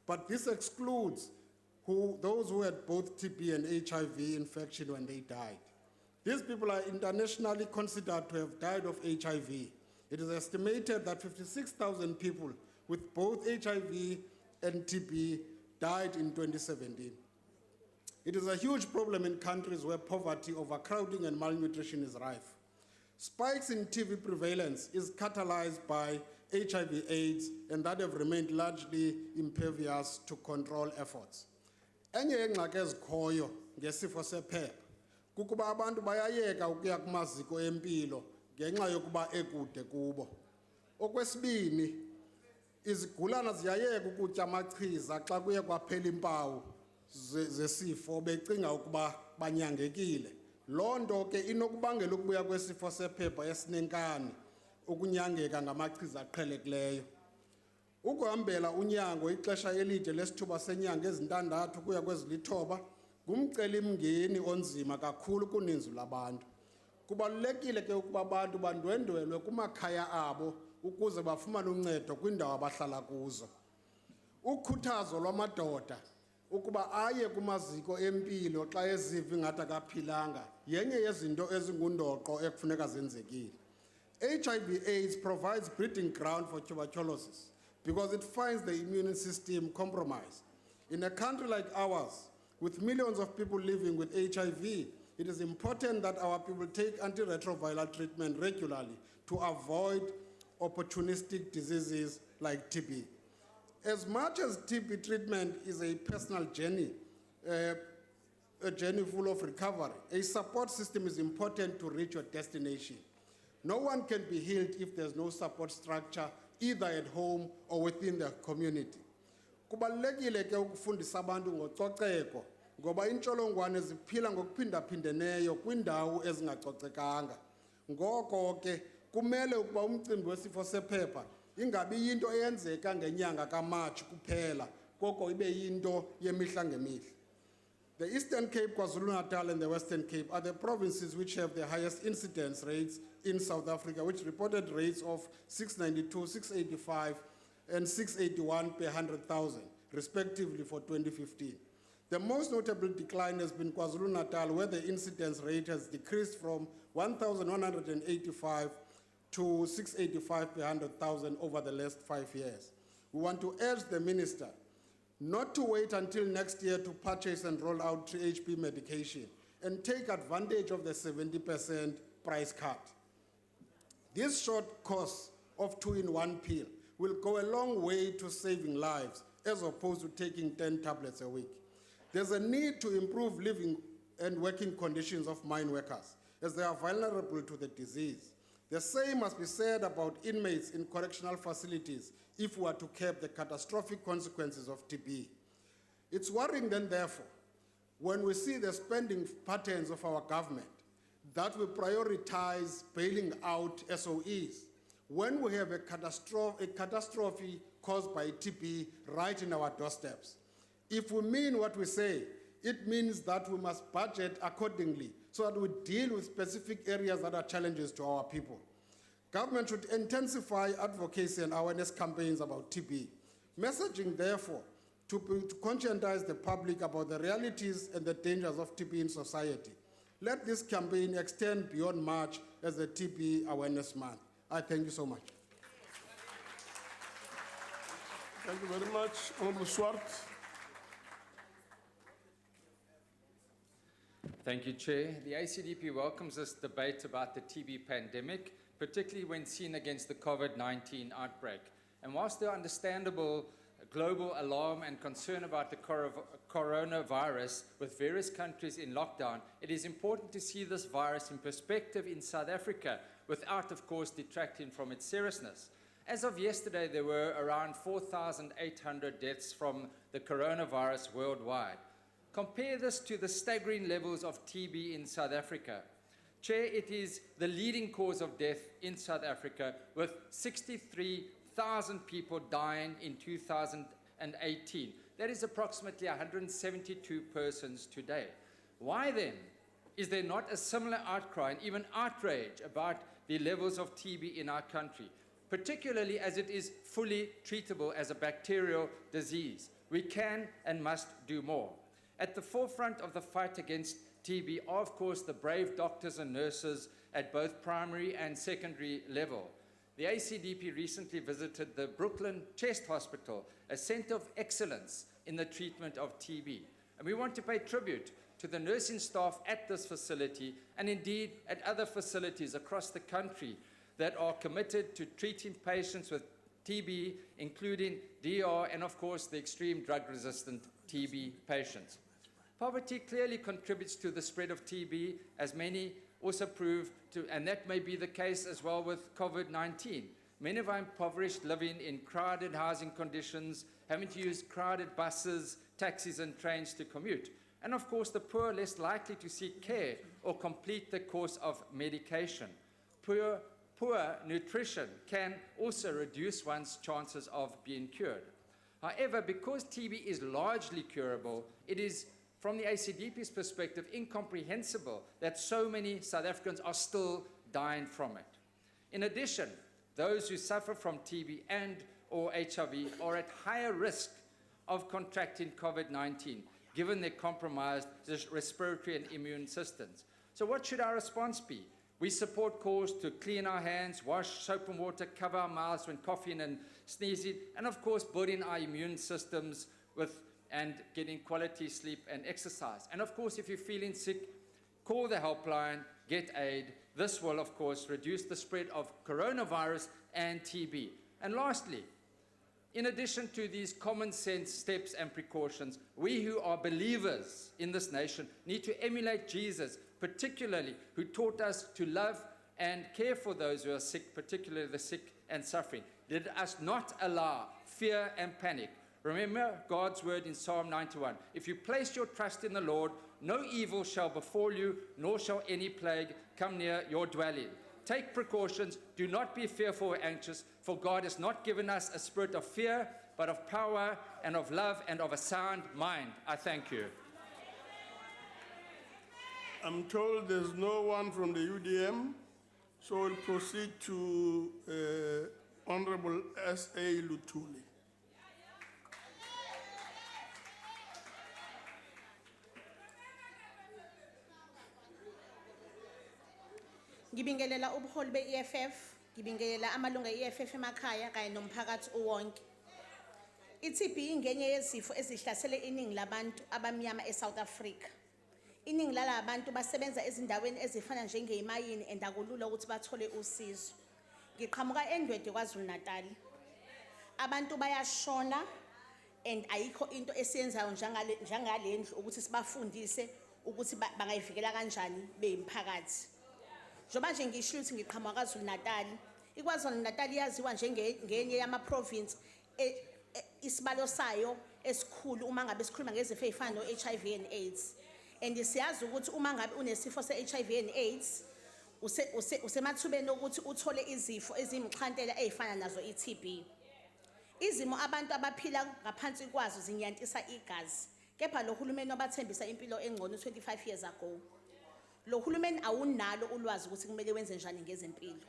but this excludes those who had both TB and HIV infection when they died. These people are internationally considered to have died of HIV. It is estimated that 56,000 people with both HIV and TB died in 2017. It is a huge problem in countries where poverty, overcrowding, and malnutrition is rife. Spikes in TB prevalence is catalyzed by HIV/AIDS, and that have remained largely impervious to control efforts. Enye yengxaki ezikhoyo ngesifo sephepha kukuba abantu bayayeka ukuya kumaziko empilo ngenxa yokuba ekude kubo. Okwesibini, izigulana ziyayeka ukutya amachiza xa kuye kwaphela impawu zesifo becinga ukuba banyangekile. Loo nto ke inokubangela ukubuya kwesifo sephepha esinenkani ukunyangeka ngamachiza aqhelekileyo. Ukuhambela unyango ixesha elide lesithuba senyanga ezintandathu kuya kwezilithoba ngumcelimngeni onzima kakhulu kuninzi lwabantu. Kubalulekile ke ukuba abantu bandwendwelwe kumakhaya abo ukuze bafumane uncedo kwindawo abahlala kuzo. Ukhuthazo lwamadoda ukuba aye kumaziko empilo xa eziva ingathi akaphilanga yenye yezinto ezingundoqo ekufuneka zenzekile. HIV/AIDS provides breeding ground for tuberculosis because it finds the immune system compromised. In a country like ours, with millions of people living with HIV, it is important that our people take antiretroviral treatment regularly to avoid opportunistic diseases like TB. As much as TB treatment is a personal journey, a journey full of recovery, a support system is important to reach your destination. No one can be healed if there's no support structure, either at home or within the community. Kubalulekile ke ukufundisa abantu ngococeko ngoba intsholongwane ziphila ngokuphindaphindeneyo kwindawo ezingacocekanga. Ngoko ke kumele ukuba umcimbi wesifo sephepha ingabi yinto eyenzeka ngenyanga kaMarch kuphela, koko ibe yinto yemihla ngemihla. The Eastern Cape, KwaZulu-Natal and the Western Cape are the provinces which have the highest incidence rates in South Africa, which reported rates of 692, 685 and 681 per 100,000, respectively for 2015. The most notable decline has been KwaZulu-Natal, where the incidence rate has decreased from 1,185 to 685 per 100,000 over the last 5 years. We want to urge the minister not to wait until next year to purchase and roll out THP medication and take advantage of the 70% price cut. This short course of 2-in-1 pill will go a long way to saving lives as opposed to taking 10 tablets a week. There's a need to improve living and working conditions of mine workers as they are vulnerable to the disease. The same must be said about inmates in correctional facilities if we are to curb the catastrophic consequences of TB. It's worrying then, therefore, when we see the spending patterns of our government, that we prioritize bailing out SOEs when we have a catastrophe caused by TB right in our doorsteps. If we mean what we say, it means that we must budget accordingly so that we deal with specific areas that are challenges to our people. Government should intensify advocacy and awareness campaigns about TB. Messaging, therefore, to conscientize the public about the realities and the dangers of TB in society. Let this campaign extend beyond March as the TB Awareness Month. I thank you so much. Thank you very much. Honorable Swart. Thank you, Chair. The ACDP welcomes this debate about the TB pandemic, particularly when seen against the COVID-19 outbreak. And whilst there are understandable global alarm and concern about the coronavirus with various countries in lockdown, it is important to see this virus in perspective in South Africa without, of course, detracting from its seriousness. As of yesterday, there were around 4,800 deaths from the coronavirus worldwide. Compare this to the staggering levels of TB in South Africa. Chair, it is the leading cause of death in South Africa, with 63,000 people dying in 2018. That is approximately 172 persons today. Why then is there not a similar outcry and even outrage about the levels of TB in our country, particularly as it is fully treatable as a bacterial disease? We can and must do more. At the forefront of the fight against TB are, of course, the brave doctors and nurses at both primary and secondary level. The ACDP recently visited the Brooklyn Chest Hospital, a center of excellence in the treatment of TB. And we want to pay tribute to the nursing staff at this facility and indeed at other facilities across the country that are committed to treating patients with TB, including DR and, of course, the extreme drug-resistant TB patients. Poverty clearly contributes to the spread of TB, as many also prove to, and that may be the case as well with COVID-19. many of our impoverished living in crowded housing conditions, having to use crowded buses, taxis and trains to commute. And of course, the poor are less likely to seek care or complete the course of medication. Poor nutrition can also reduce one's chances of being cured. However, because TB is largely curable, it is, from the ACDP's perspective, incomprehensible that so many South Africans are still dying from it. In addition, those who suffer from TB and or HIV are at higher risk of contracting COVID-19, given their compromised respiratory and immune systems. So what should our response be? We support calls to clean our hands, wash soap and water, cover our mouths when coughing and sneezing, and of course building our immune systems and getting quality sleep and exercise. And of course, if you're feeling sick, call the helpline, get aid. This will, of course, reduce the spread of coronavirus and TB. And lastly, in addition to these common sense steps and precautions, we who are believers in this nation need to emulate Jesus, particularly who taught us to love and care for those who are sick, particularly the sick and suffering. Let us not allow fear and panic. Remember God's word in Psalm 91. If you place your trust in the Lord, no evil shall befall you, nor shall any plague come near your dwelling. Take precautions, do not be fearful or anxious, for God has not given us a spirit of fear, but of power and of love and of a sound mind. I thank you. I'm told there's no one from the UDM, so we'll proceed to Honorable S.A. Lutuli. Ngibingelela ubuholi be-EFF, ngibingelela amalunga e-EFF emakhaya kanye nomphakathi uwonke. I-TB ingenye yezifo ezihlasele iningi labantu abamnyama eSouth Africa. Iningi lalabantu basebenza ezindaweni ezifana njengey'mayini endakulula ukuthi bathole usizo. Ngiqhamuka eNdwede KwaZulu-Natal. Abantu bayashona and ayikho into esiyenzayo njengale ndlu ukuthi sibafundise ukuthi bangayivikela kanjani beyimphakathi. Njoba nje ngisho ukuthi ngiqhamuka KwaZulu-Natal, iKwaZulu-Natal yaziwa ngenye yama-province isibalo sayo esikhulu uma ngabe sikhuluma ngezifo ezifana no-HIV and AIDS. And siyazi ukuthi uma ngabe unesifo se-HIV and AIDS, usemathubeni ukuthi uthole izifo ezimxhantela ezifana nazo i-TB. Izimo abantu abaphila ngaphansi kwazo zinyantisa igazi, kepha lo hulumeni wabathembisa impilo engcono 25 years ago. Lo hulumeni awunalo ulwazi ukuthi kumele wenze njani ngezempilo.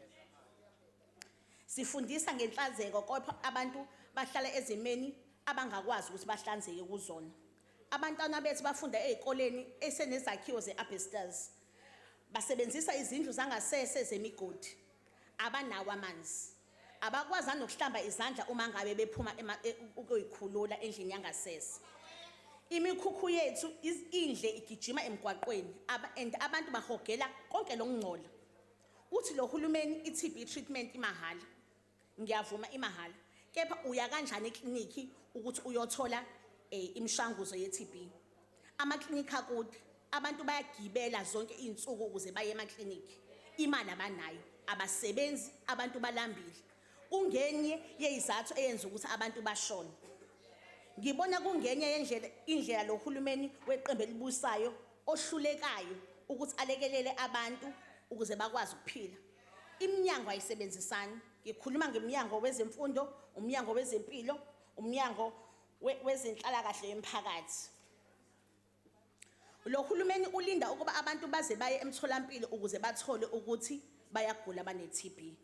Sifundisa ngenhlanzeko kodwa abantu bahlala ezimeni abangakwazi ukuthi bahlanzeke kuzona. Abantwana bethu bafunda ezikoleni esenezakhiwo ze-asbestos. Basebenzisa izindlu zangasese zemigodi. Abanawo amanzi. Abakwazi nokuhlamba izandla uma ngabe bephuma ukuyikhulula endlini yangasese. Imikhukhu yethu indle igijima emgwaqweni and abantu bahogela konke lokungcola. Uthi lo hulumeni i-TB treatment imahala. Ngiyavuma imahala. Kepha uya kanjani ekliniki ukuthi uyothola imishanguzo ye-TB? Amaklinika akude, abantu bayagibela zonke izinsuku ukuze baye emakliniki. Imali abanayo, abasebenzi, abantu balambile. Kungenye yezizathu eyenza ukuthi abantu bashone. Ngibona kungenye indlela lo hulumeni weqembu elibusayo ohlulekayo ukuthi alekelele abantu ukuze bakwazi ukuphila. Iminyango ayisebenzisani. Ngikhuluma ngeminyango wezemfundo, umnyango wezempilo, umnyango wezenhlalakahle yomphakathi. Lo hulumeni ulinda ukuba abantu baze baye emtholampilo ukuze bathole ukuthi bayagula bane-TB.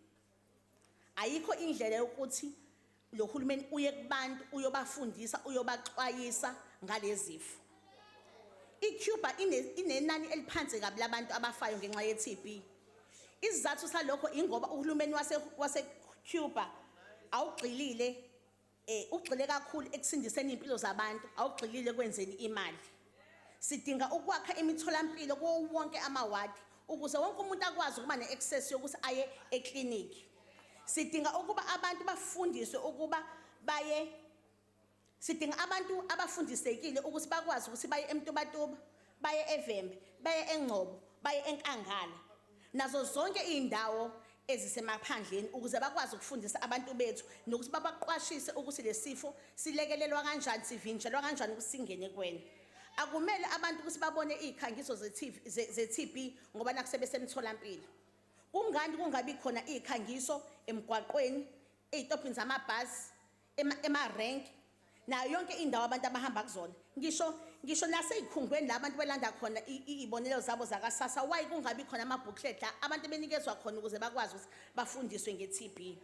Ayikho indlela yokuthi lo hulumeni uye kubantu uyobafundisa uyobaxwayisa ngalezifo. ICuba inenani eliphansi kabi labantu abafayo ngenxa ye-TB. Isizathu salokho ingoba uhulumeni wase-Cuba awugxilile ugxile kakhulu ekusindiseni impilo zabantu, awugxilile kwenzeni imali. Sidinga ukwakha imitholampilo kuwo wonke amawadi ukuze wonke umuntu akwazi ukuba ne-access yokuthi aye ekliniki. Sidinga ukuba abantu bafundiswe ukuba sidinga abantu abafundisekile ukuthi bakwazi ukuthi baye eMtubatuba, baye eVembe, baye eNgcobo, baye eNkangala. Nazo zonke izindawo ezisemaphandleni ukuze bakwazi ukufundisa abantu bethu nokuthi babaqwashise ukuthi lesifo silekelelwa kanjani sivinjelwa kanjani ukuthi singene kwena. Akumele abantu ukuthi babone izikhangiso ze-TB ngoba nakusebesemtholampilo. Kungani kungabi khona izikhangiso emgwaqweni, ezitopini zamabhasi, ema-rank, nayo yonke indawo abantu abahamba kuzona. Ngisho naseyikhungweni la abantu belanda khona izibonelelo zabo zakasasa, why kungabi khona ama-booklet la abantu benikezwa khona ukuze bakwazi ukuthi bafundiswe nge-TB.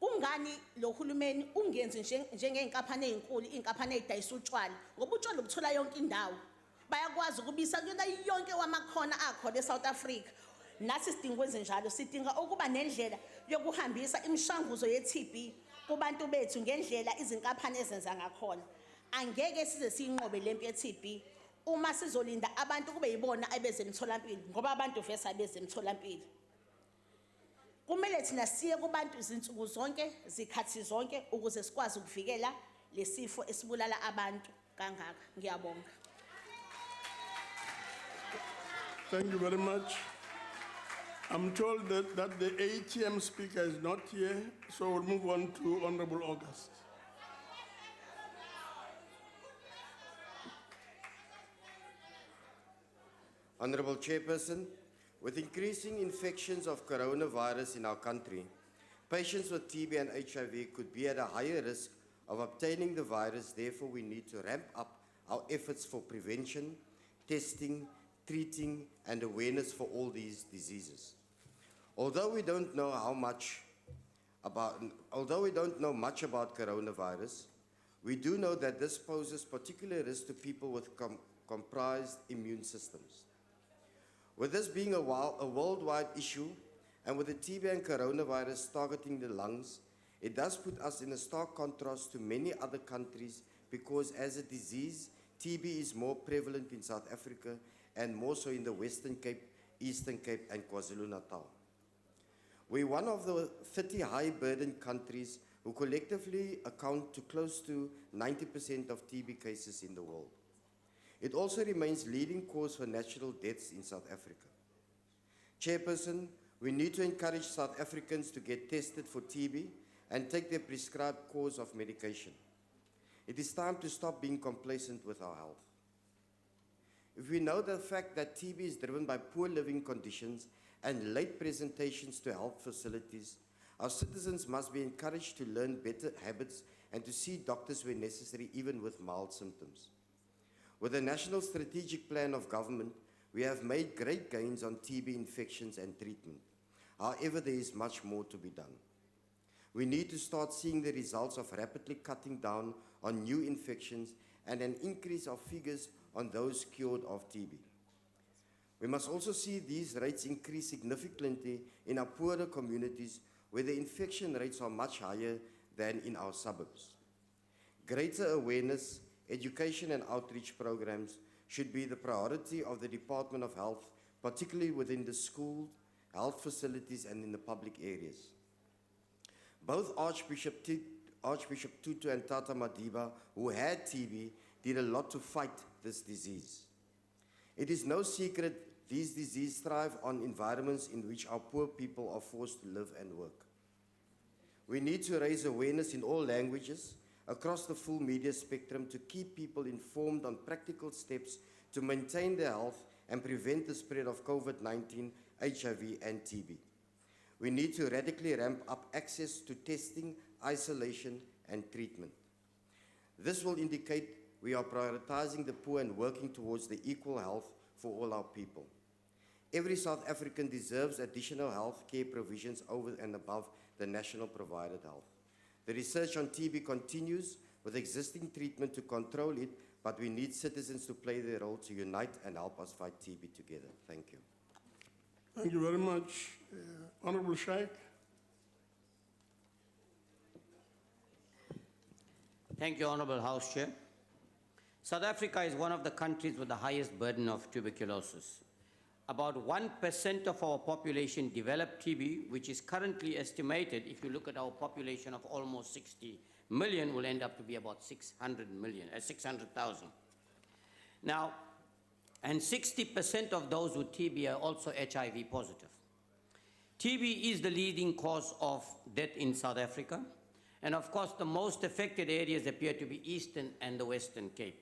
Kungani lo hulumeni ungenzi njengey'nkampani ey'nkulu, iy'nkampani ey'dayisa utshwala, ngoba utshwala ubuthola yonke indawo. Bayakwazi ukubisa kuyona yonke wamakhono akhona eSouth Africa. Nathi sidinga ukwenze njalo, sidinga ukuba nendlela yokuhambisa imishanguzo ye-TB kubantu bethu ngendlela izinkampani ezenza ngakhona. Angeke size siyinqobe lempi ye-TB uma sizolinda abantu kube yibona abezemtholampilo ngoba abantu vese abezemtholampilo. Kumele thina siye kubantu izinsuku zonke, zikhathi zonke ukuze sikwazi ukuvikela lesifo esibulala abantu kangaka. Ngiyabonga. Thank you very much. I'm told that the ATM speaker is not here, so we'll move on to Honorable August. Honorable Chairperson, with increasing infections of coronavirus in our country, patients with TB and HIV could be at a higher risk of obtaining the virus. Therefore, we need to ramp up our efforts for prevention, testing, treating, and awareness for all these diseases. Although we don't know much about coronavirus, we do know that this poses particular risk to people with comprised immune systems. With this being a worldwide issue, and with the TB and coronavirus targeting the lungs, it does put us in a stark contrast to many other countries because as a disease, TB is more prevalent in South Africa and more so in the Western Cape, Eastern Cape, and KwaZulu-Natal. We're one of the 30 high-burden countries who collectively account to close to 90% of TB cases in the world. It also remains leading cause for natural deaths in South Africa. Chairperson, we need to encourage South Africans to get tested for TB and take their prescribed course of medication. It is time to stop being complacent with our health. If we know the fact that TB is driven by poor living conditions and late presentations to health facilities, our citizens must be encouraged to learn better habits and to see doctors where necessary, even with mild symptoms. With the National Strategic Plan of Government, we have made great gains on TB infections and treatment. However, there is much more to be done. We need to start seeing the results of rapidly cutting down on new infections and an increase of figures on those cured of TB. We must also see these rates increase significantly in our poorer communities where the infection rates are much higher than in our suburbs. Greater awareness, education and outreach programs should be the priority of the Department of Health, particularly within the school, health facilities and in the public areas. Both Archbishop Tutu and Tata Madiba, who had TB, did a lot to fight this disease. It is no secret these diseases thrive on environments in which our poor people are forced to live and work. We need to raise awareness in all languages across the full media spectrum to keep people informed on practical steps to maintain their health and prevent the spread of COVID-19, HIV, and TB. We need to radically ramp up access to testing, isolation, and treatment. This will indicate we are prioritizing the poor and working towards the equal health for all our people. Every South African deserves additional health care provisions over and above the national provided health. The research on TB continues with existing treatment to control it, but we need citizens to play their role to unite and help us fight TB together. Thank you. Thank you very much. Honorable Shaikh. Thank you, Honorable House Chair. South Africa is one of the countries with the highest burden of tuberculosis. About 1% of our population develop TB, which is currently estimated, if you look at our population of almost 60 million, will end up to be about 600,000. Now, and 60% of those with TB are also HIV positive. TB is the leading cause of death in South Africa. And of course, the most affected areas appear to be Eastern and the Western Cape.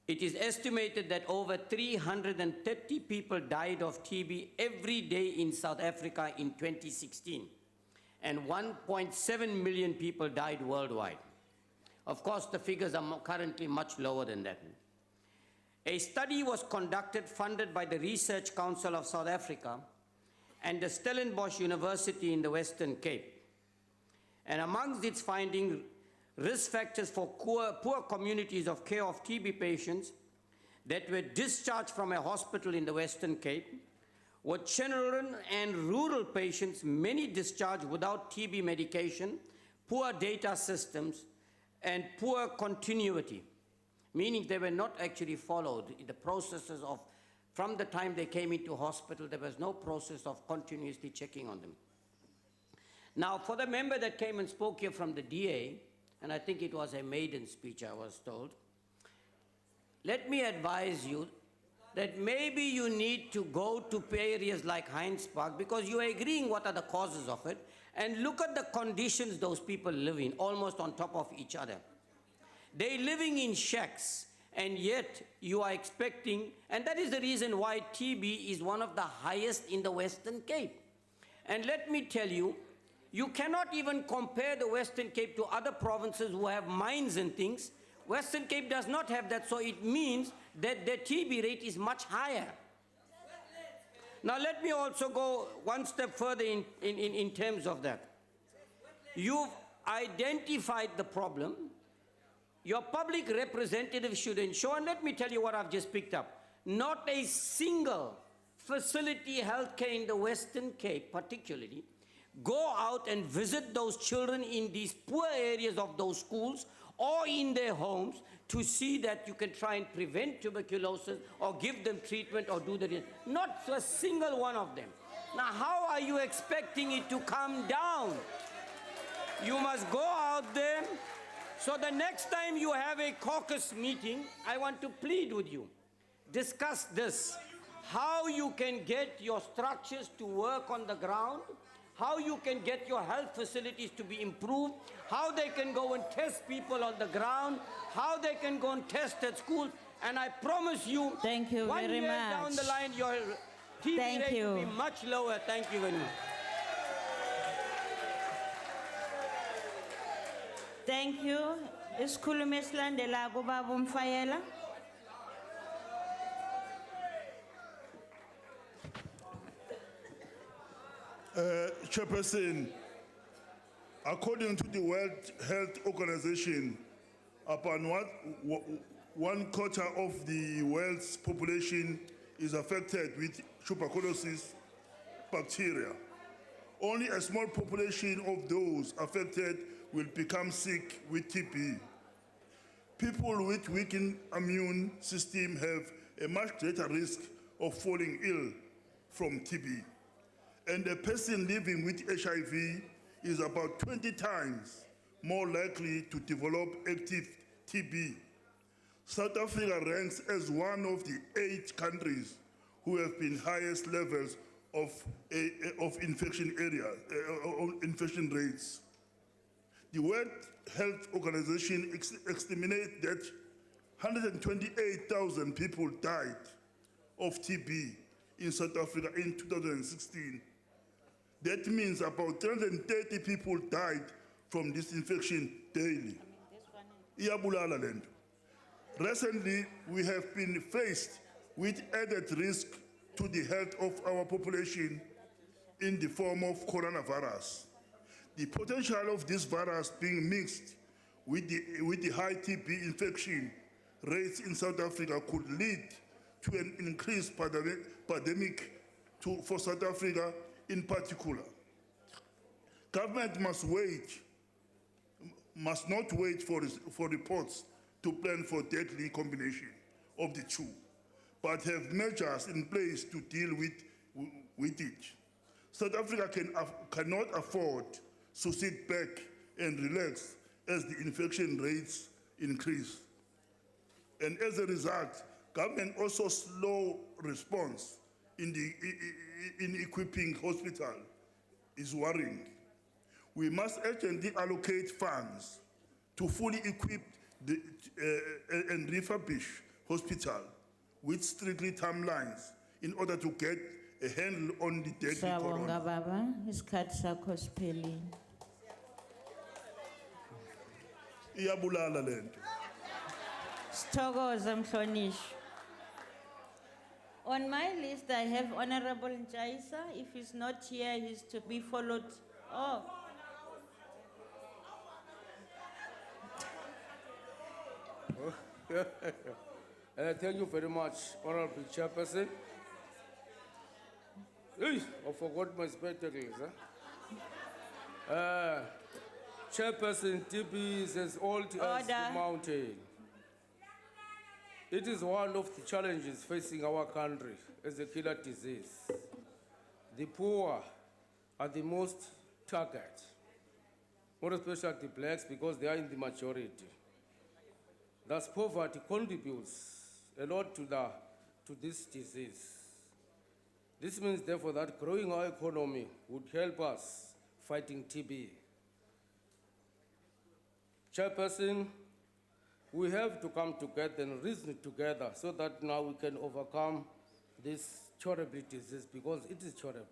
It is estimated that over 330 people died of TB every day in South Africa in 2016, and 1.7 million people died worldwide. Of course, the figures are currently much lower than that. A study was conducted, funded by the Research Council of South Africa and the Stellenbosch University in the Western Cape. And amongst its findings, risk factors for poor communities of care of TB patients that were discharged from a hospital in the Western Cape were children and rural patients, many discharged without TB medication, poor data systems, and poor continuity, meaning they were not actually followed in the processes of, from the time they came into hospital, there was no process of continuously checking on them. Now, for the member that came and spoke here from the DA, and I think it was a maiden speech, I was told, let me advise you that maybe you need to go to areas like Heinz Park, because you are agreeing what are the causes of it, and look at the conditions those people live in, almost on top of each other. They're living in shacks, and yet you are expecting, and that is the reason why TB is one of the highest in the Western Cape. And let me tell you, you cannot even compare the Western Cape to other provinces who have mines and things. Western Cape does not have that, so it means that the TB rate is much higher. Now let me also go one step further in terms of that. You've identified the problem. Your public representative should ensure, and let me tell you what I've just picked up. Not a single facility healthcare in the Western Cape particularly go out and visit those children in these poor areas of those schools or in their homes to see that you can try and prevent tuberculosis or give them treatment or do the... Not a single one of them. Now, how are you expecting it to come down? You must go out there. So the next time you have a caucus meeting, I want to plead with you. Discuss this. How you can get your structures to work on the ground, how you can get your health facilities to be improved, how they can go and test people on the ground, how they can go and test at school, and I promise you, thank you one very year much. down the line, your TB rate will be much lower. Thank you very much. Thank you. Isikhulumi esilandelayo ubaba uMfayela. Chairperson, according to the World Health Organization, upon one quarter of the world's population is affected with tuberculosis bacteria. Only a small population of those affected will become sick with TB. People with weakened immune system have a much greater risk of falling ill from TB. And a person living with HIV is about 20 times more likely to develop active TB. South Africa ranks as one of the 8 countries who have been highest levels of infection rates. The World Health Organization estimates that 128,000 people died of TB in South Africa in 2016. That means about 330 people died from this infection daily. Iyabulala le nto. Recently, we have been faced with added risk to the health of our population in the form of coronavirus. The potential of this virus being mixed with the high TB infection rates in South Africa could lead to an increased pandemic for South Africa in particular. Government must not wait for reports to plan for deadly combination of the two, but have measures in place to deal with it. South Africa cannot afford to sit back and relax as the infection rates increase. And as a result, government also slow response in equipping hospital is worrying. We must urgently allocate funds to fully equip and refurbish hospital with strictly timelines in order to get a handle on the deadly Sawonga corona. baba, isikhathi sakho siphelile. Iyabulala lento. Sithokoze Mhlonishwa. On my list, I have Honorable Nchaisa. If he's not here, he's to be followed. Oh, Thank you very much, Honorable Chairperson. Hey, I forgot my spectacles. Chairperson, TB is as old as the Order. mountain. It is one of the challenges facing our country as a killer disease. The poor are the most targeted, more especially the blacks because they are in the majority. Thus, poverty contributes a lot to this disease. This means, therefore, that growing our economy would help us fighting TB. Chairperson, we have to come together and reason together so that now we can overcome this curable disease because it is curable.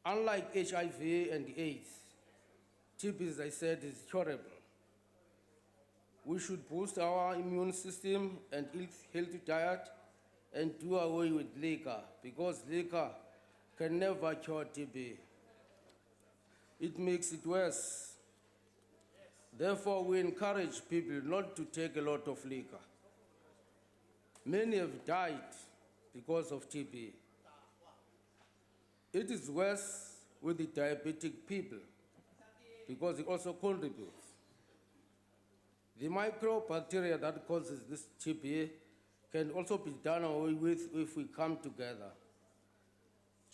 Unlike HIV and AIDS, TB, as I said, is curable. We should boost our immune system and eat healthy diet and do away with liquor because liquor can never cure TB. It makes it worse. Therefore, we encourage people not to take a lot of liquor. Many have died because of TB. It is worse with the diabetic people because it also contributes. The microbacteria that causes this TB can also be done away with if we come together.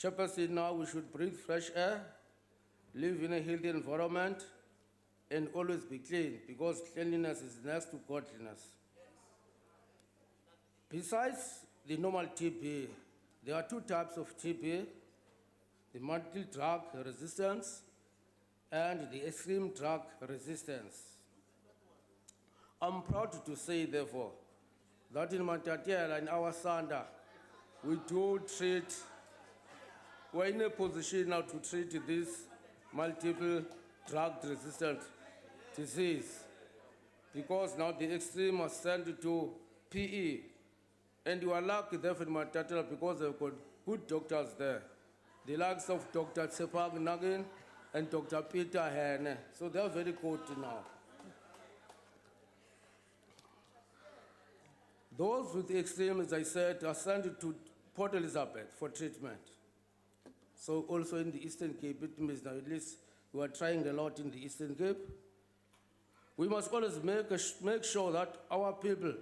Chairperson, now we should breathe fresh air, live in a healthy environment, and always be clean because cleanliness is next to godliness. Besides the normal TB, there are two types of TB, the multi-drug resistance and the extreme drug resistance. I'm proud to say, therefore, that in Matatiela, in our Sanda, we do treat, we're in a position now to treat this multiple drug-resistant disease because now the extreme are sent to PE. And you are lucky there in Matatiela because they've got good doctors there. The likes of Dr. Tsepang Nagin and Dr. Peter Hene. So they're very good now. Those with extreme, as I said, are sent to Port Elizabeth for treatment. So also in the Eastern Cape, it means that at least we are trying a lot in the Eastern Cape. We must always make sure that our people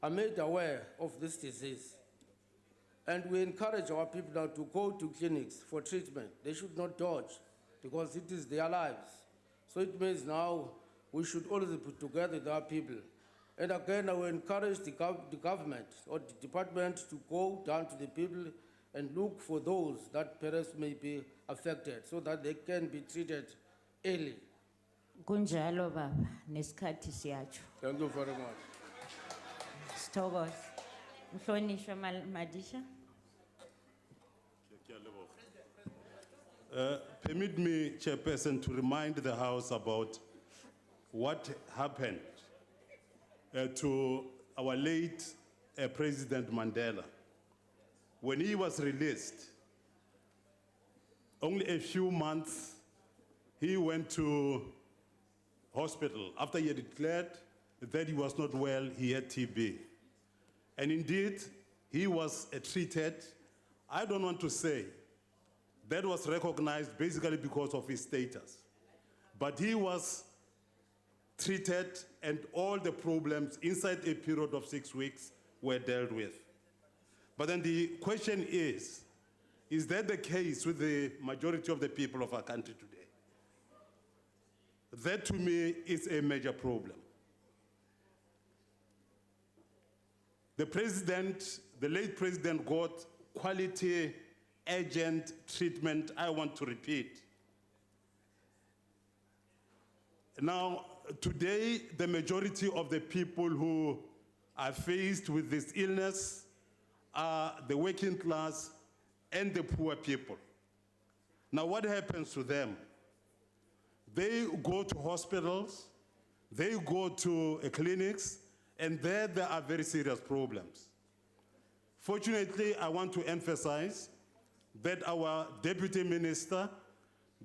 are made aware of this disease. And we encourage our people now to go to clinics for treatment. They should not dodge because it is their lives. So it means now we should always put together with our people. And again, I will encourage the government or the department to go down to the people and look for those that perhaps may be affected so that they can be treated early. kunjalo baba, nesikhathi siyacho. Thank you very much. Sithokoze. Mhlonishwa Madisha. Permit me, Chairperson, to remind the House about what happened to our late President Mandela. When he was released, only a few months, he went to hospital. After he had declared that he was not well, he had TB. And indeed, he was treated. I don't want to say that was recognized basically because of his status. But he was treated and all the problems inside a period of 6 weeks were dealt with. But then the question is that the case with the majority of the people of our country today? That to me is a major problem. The president the late president got quality, urgent treatment. I want to repeat. Now, today, the majority of the people who are faced with this illness are the working class and the poor people. Now, what happens to them? They go to hospitals, they go to clinics, and there are very serious problems. Fortunately, I want to emphasize that our deputy minister,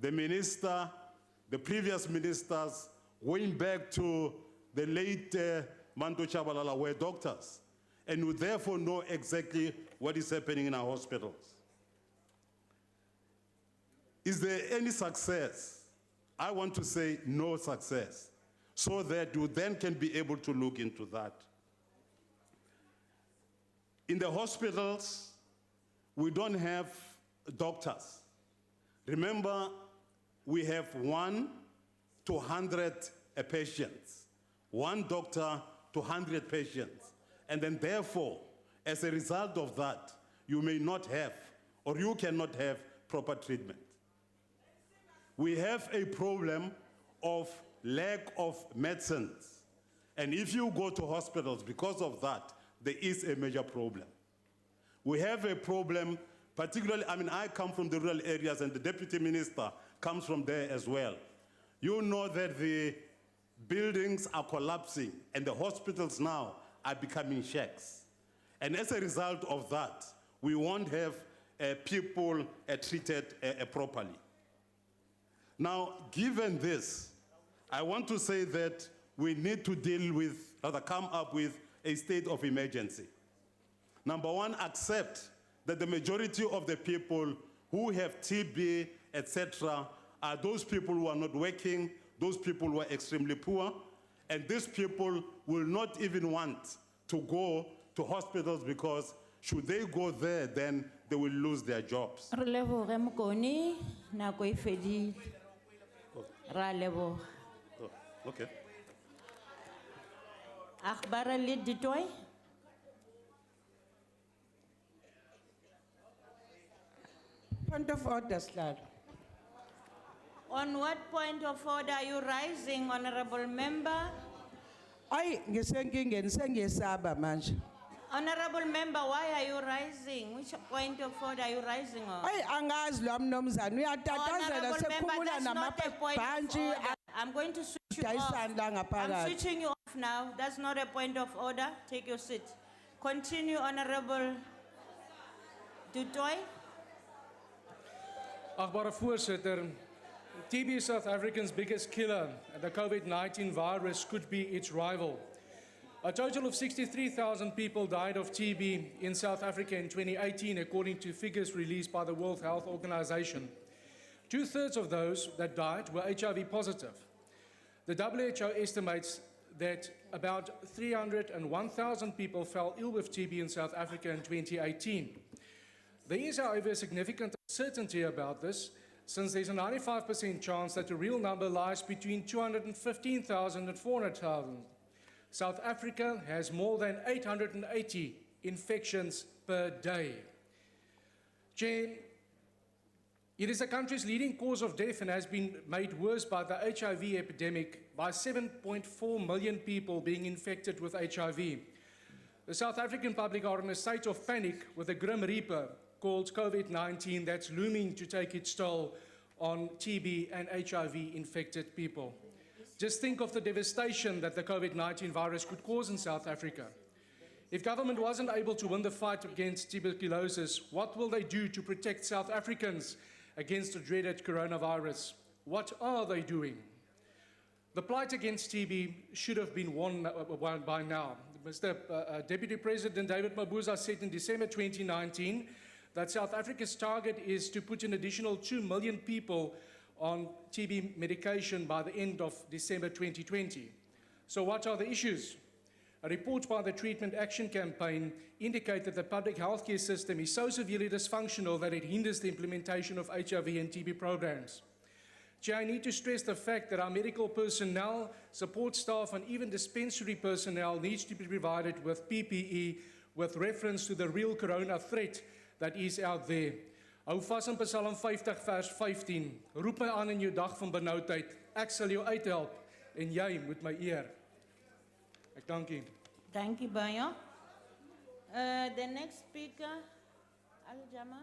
the previous ministers, going back to the late Manto Chabalala, were doctors, and we therefore know exactly what is happening in our hospitals. Is there any success? I want to say no success, so that you then can be able to look into that. In the hospitals, we don't have doctors. Remember, we have 1 to 100 patients, 1 doctor to 100 patients. And then therefore, as a result of that, you may not have, or you cannot have proper treatment. We have a problem of lack of medicines. And if you go to hospitals because of that, there is a major problem. We have a problem, particularly, I come from the rural areas and the deputy minister comes from there as well. You know that the buildings are collapsing and the hospitals now are becoming shacks. And as a result of that, we won't have people treated properly. Now, given this, I want to say that we need to deal with, rather come up with a state of emergency. Number one, accept that the majority of the people who have TB, etc., are those people who are not working, those people who are extremely poor, and these people will not even want to go to hospitals because should they go there, then they will lose their jobs. Okay. Point of order, Slad. On what point of order are you rising, Honorable Member? Honorable Member, why are you rising? Which point of order are you rising on? Honorable Member, that's not a point of order. I'm going to switch you off. I'm switching you off now. That's not a point of order. Take your seat. Continue, Honorable Dutoy. Agbare voorsitter, TB is South Africa's biggest killer, and the COVID-19 virus could be its rival. A total of 63,000 people died of TB in South Africa in 2018, according to figures released by the World Health Organization. 2/3 of those that died were HIV positive. The WHO estimates that about 301,000 people fell ill with TB in South Africa in 2018. There is, however, a significant uncertainty about this, since there's a 95% chance that the real number lies between 215,000 and 400,000. South Africa has more than 880 infections per day. Chair, it is the country's leading cause of death and has been made worse by the HIV epidemic, by 7.4 million people being infected with HIV. The South African public are in a state of panic with a grim reaper called COVID-19 that's looming to take its toll on TB and HIV-infected people. Just think of the devastation that the COVID-19 virus could cause in South Africa. If government wasn't able to win the fight against tuberculosis, what will they do to protect South Africans against the dreaded coronavirus? What are they doing? The plight against TB should have been won by now. Mr. Deputy President David Mabuza said in December 2019 that South Africa's target is to put an additional 2 million people on TB medication by the end of December 2020. So what are the issues? A report by the Treatment Action Campaign indicates that the public healthcare system is so severely dysfunctional that it hinders the implementation of HIV and TB programs. Chair, I need to stress the fact that our medical personnel, support staff, and even dispensary personnel needs to be provided with PPE with reference to the real corona threat that is out there. Hou vas in Psalm 50 vers 15. Roep my aan in jou dag van benoudheid. Ek sal jou uithelp en jy moet my eer. Ek dank u. Thank you, Bayo. The next speaker, Al-Jama.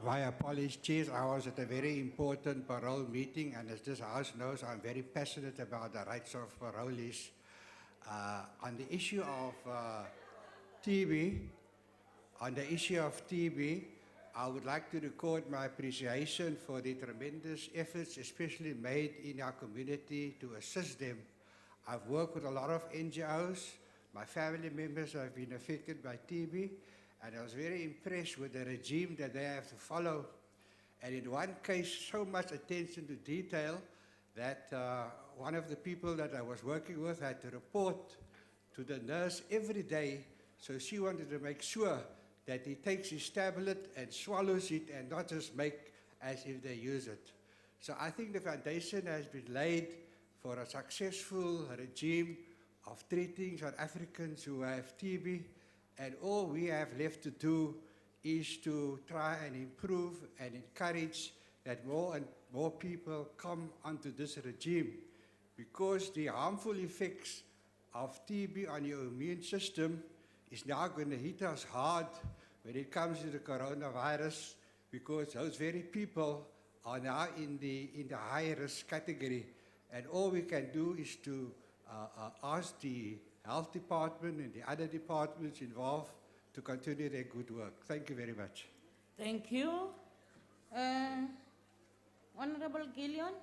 My apologies, I was at a very important parole meeting, and as this House knows, I'm very passionate about the rights of parolees. On the issue of TB, I would like to record my appreciation for the tremendous efforts, especially made in our community, to assist them. I've worked with a lot of NGOs. My family members have been affected by TB. And I was very impressed with the regime that they have to follow. And in one case, so much attention to detail that one of the people that I was working with had to report to the nurse every day. So she wanted to make sure that he takes his tablet and swallows it and not just make as if they use it. So I think the foundation has been laid for a successful regime of treating South Africans who have TB. And all we have left to do is to try and improve and encourage that more and more people come onto this regime, because the harmful effects of TB on your immune system is now going to hit us hard when it comes to the coronavirus, because those very people are now in the high risk category. And all we can do is to ask the Health Department and the other departments involved to continue their good work. Thank you very much. Thank you. Honorable Gillion.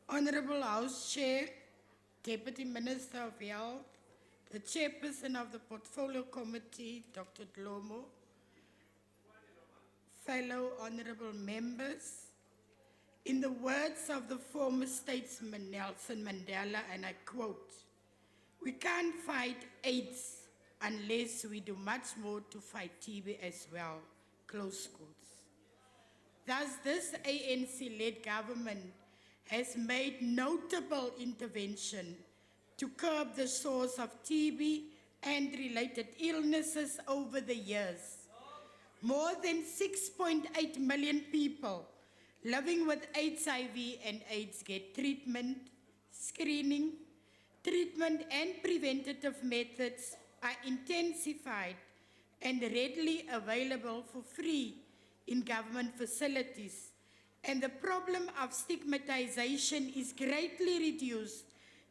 Honorable House Chair, Deputy Minister of Health, the Chairperson of the Portfolio Committee, Dr. Dlomo, fellow honorable members, in the words of the former statesman Nelson Mandela, and I quote, "We can't fight AIDS unless we do much more to fight TB as well," close quotes. Thus, this ANC-led government has made notable intervention to curb the source of TB and related illnesses over the years. More than 6.8 million people living with HIV and AIDS get treatment, screening, treatment and preventative methods are intensified and readily available for free in government facilities. And the problem of stigmatization is greatly reduced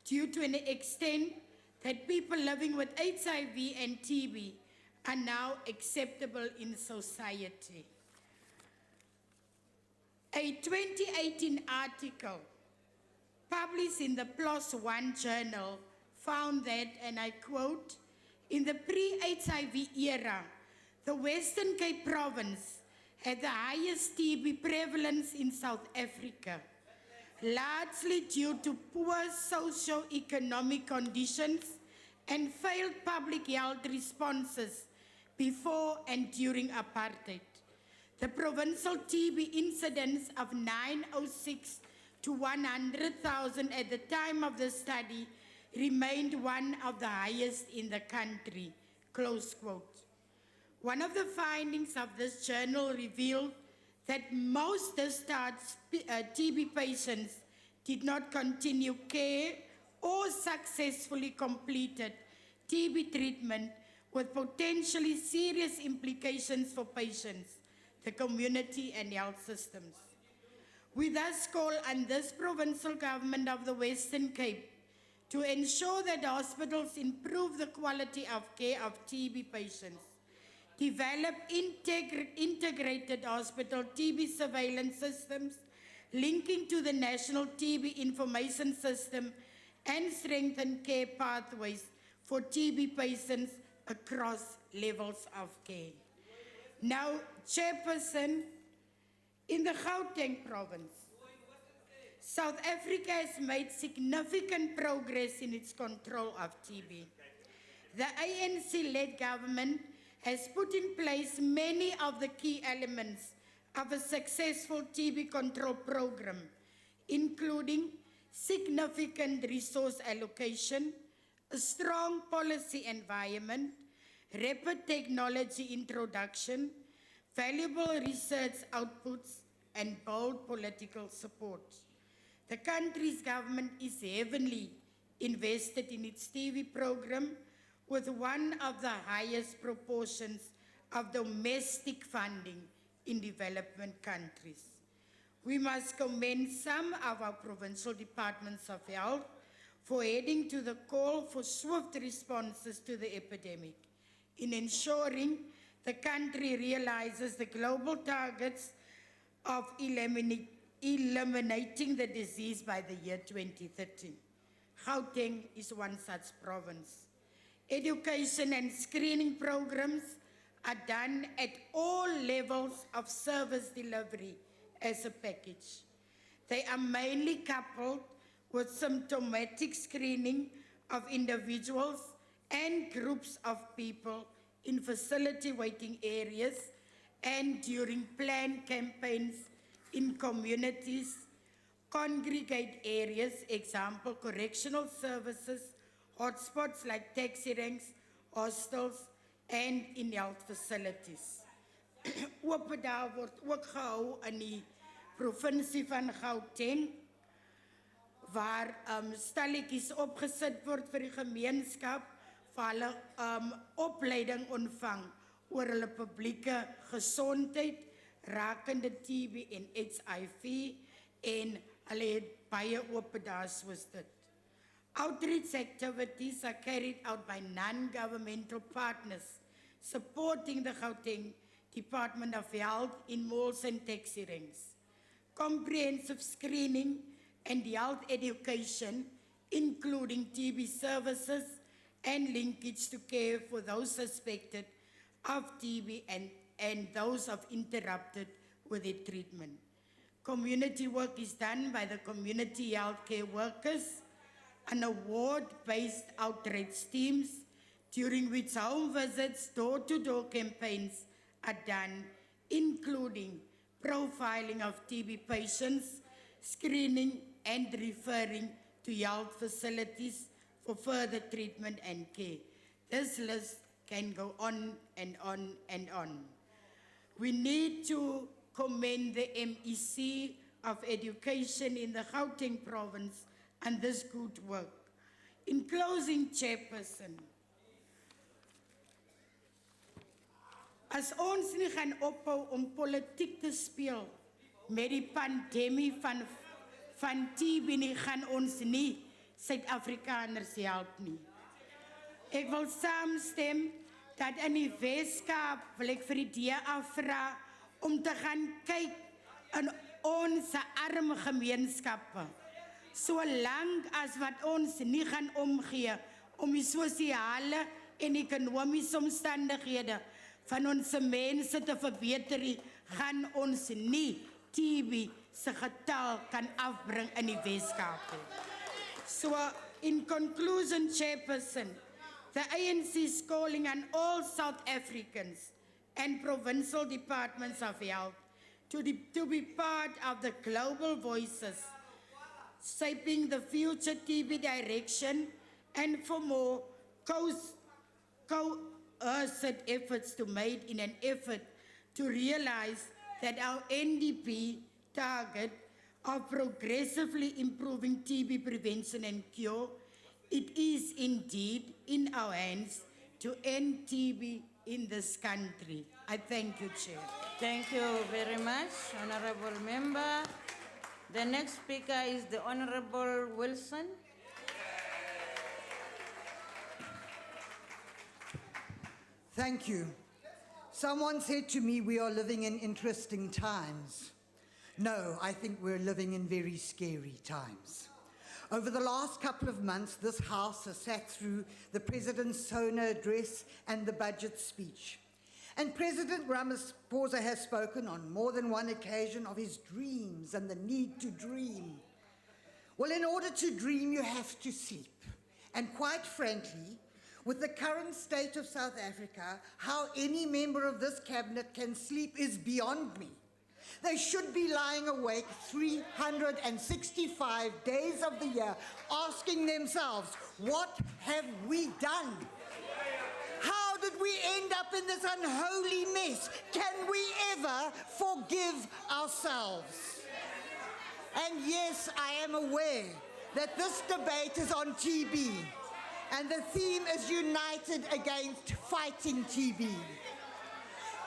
due to an extent that people living with HIV and TB are now acceptable in society. A 2018 article published in the PLOS ONE journal found that, and I quote, "In the pre-HIV era, the Western Cape province had the highest TB prevalence in South Africa, largely due to poor socio-economic conditions and failed public health responses before and during apartheid. The provincial TB incidence of 906 to 100,000 at the time of the study remained one of the highest in the country," close quote. One of the findings of this journal revealed that most discharged TB patients did not continue care or successfully completed TB treatment, with potentially serious implications for patients, the community and health systems. We thus call on this provincial government of the Western Cape to ensure that hospitals improve the quality of care of TB patients, develop integrated hospital TB surveillance systems linking to the National TB Information System, and strengthen care pathways for TB patients across levels of care. Now, Chairperson, in the Gauteng province, South Africa has made significant progress in its control of TB. The ANC-led government has put in place many of the key elements of a successful TB control program, including significant resource allocation, a strong policy environment, rapid technology introduction, valuable research outputs, and bold political support. The country's government is heavily invested in its TB program, with one of the highest proportions of domestic funding in development countries. We must commend some of our provincial departments of health for heading to the call for swift responses to the epidemic, in ensuring the country realizes the global targets of eliminating the disease by the year 2030. Gauteng is one such province. Education and screening programs are done at all levels of service delivery as a package. They are mainly coupled with symptomatic screening of individuals and groups of people in facility waiting areas and during planned campaigns in communities, congregate areas, example, correctional services, hotspots like taxi ranks, hostels, and in health facilities. Oop daar word ook gehou in die provinsie van Gauteng, waar stalletjies opgesit word vir die gemeenskap, waar hulle opleiding ontvang oor hulle publieke gesondheid, rakende TB en HIV, en hulle het baie oop daar soos dit. Outreach activities are carried out by non-governmental partners, supporting the Gauteng Department of Health in malls and taxi ranks. Comprehensive screening and health education, including TB services and linkage to care for those suspected of TB and those of interrupted with their treatment. Community work is done by the community health care workers, an award-based outreach teams, during which home visits, door-to-door campaigns are done, including profiling of TB patients, screening and referring to health facilities for further treatment and care. This list can go on and on and on. We need to commend the MEC of Education in the Gauteng province and this good work. In closing, Chairperson, as ons nie gaan ophou om politiek te speel met die pandemie van TB nie, gaan ons nie Suid-Afrikaners help nie. Ek wil saamstem dat in die Weskaap wil ek vir die DA vra om te gaan kyk in ons arme gemeenskappe. Solang as wat ons nie gaan omgee om die sosiale en ekonomiese omstandighede van ons mense te verbeter, gaan ons nie TB se getal kan afbring in die Weskaap. So, in conclusion, Chairperson, the ANC is calling on all South Africans and provincial departments of health to be part of the global voices shaping the future TB direction, and for more coerced efforts to made in an effort to realize that our NDP target of progressively improving TB prevention and cure, it is indeed in our hands to end TB in this country. I thank you, Chair. Thank you very much, Honorable Member. The next speaker is the Honorable Wilson. Thank you. Someone said to me, we are living in interesting times. No, I think we're living in very scary times. Over the last couple of months, this House has sat through the President's SONA address and the budget speech. And President Ramaphosa has spoken on more than one occasion of his dreams and the need to dream. Well, in order to dream, you have to sleep. And quite frankly, with the current state of South Africa, how any member of this cabinet can sleep is beyond me. They should be lying awake 365 days of the year, asking themselves, what have we done? How did we end up in this unholy mess? Can we ever forgive ourselves? And yes, I am aware that this debate is on TB, and the theme is united against fighting TB.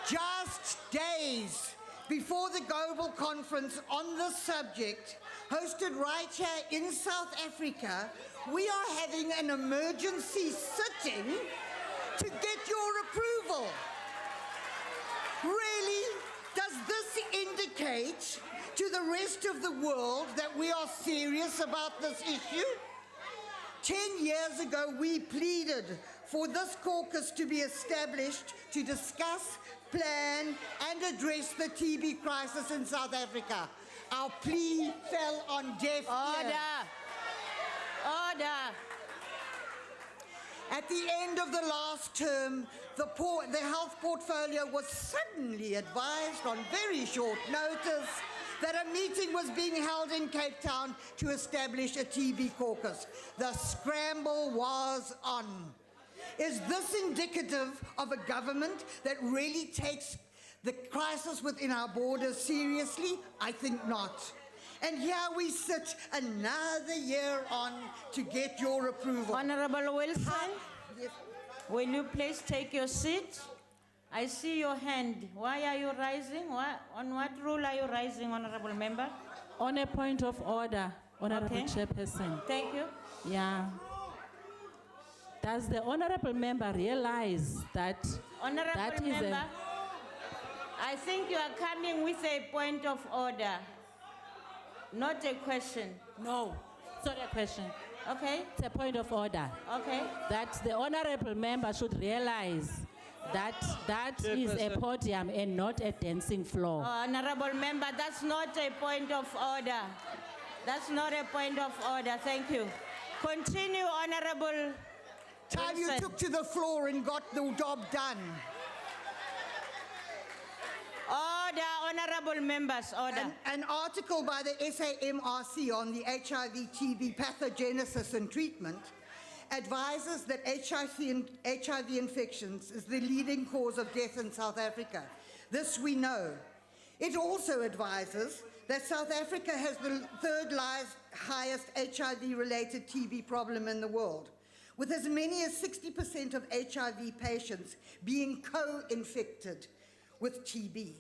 Just days before the global conference on this subject, hosted right here in South Africa, we are having an emergency sitting to get your approval. Really, does this indicate to the rest of the world that we are serious about this issue? 10 years ago, we pleaded for this caucus to be established to discuss, plan, and address the TB crisis in South Africa. Our plea fell on deaf ears. Order. At the end of the last term, the health portfolio was suddenly advised on very short notice that a meeting was being held in Cape Town to establish a TB caucus. The scramble was on. Is this indicative of a government that really takes the crisis within our borders seriously? I think not. And here we sit another year on to get your approval. Honorable Wilson, yes. Will you please take your seat? I see your hand. Why are you rising? On what rule are you rising, Honorable Member? On a point of order, Honorable Chairperson. Thank you. Yeah. Does the Honorable Member realize that Honorable Member, I think you are coming with a point of order, not a question. No, it's not a question. Okay. It's a point of order. Okay. That the Honorable Member should realize that is a podium and not a dancing floor. Honorable Member, that's not a point of order. That's not a point of order. Thank you. Continue, Honorable Time you Wilson. took to the floor and got the job done. Order, honorable members, order. An article by the SAMRC on the HIV-TB pathogenesis and treatment advises that HIV infections is the leading cause of death in South Africa. This we know. It also advises that South Africa has the third highest HIV-related TB problem in the world, with as many as 60% of HIV patients being co-infected with TB.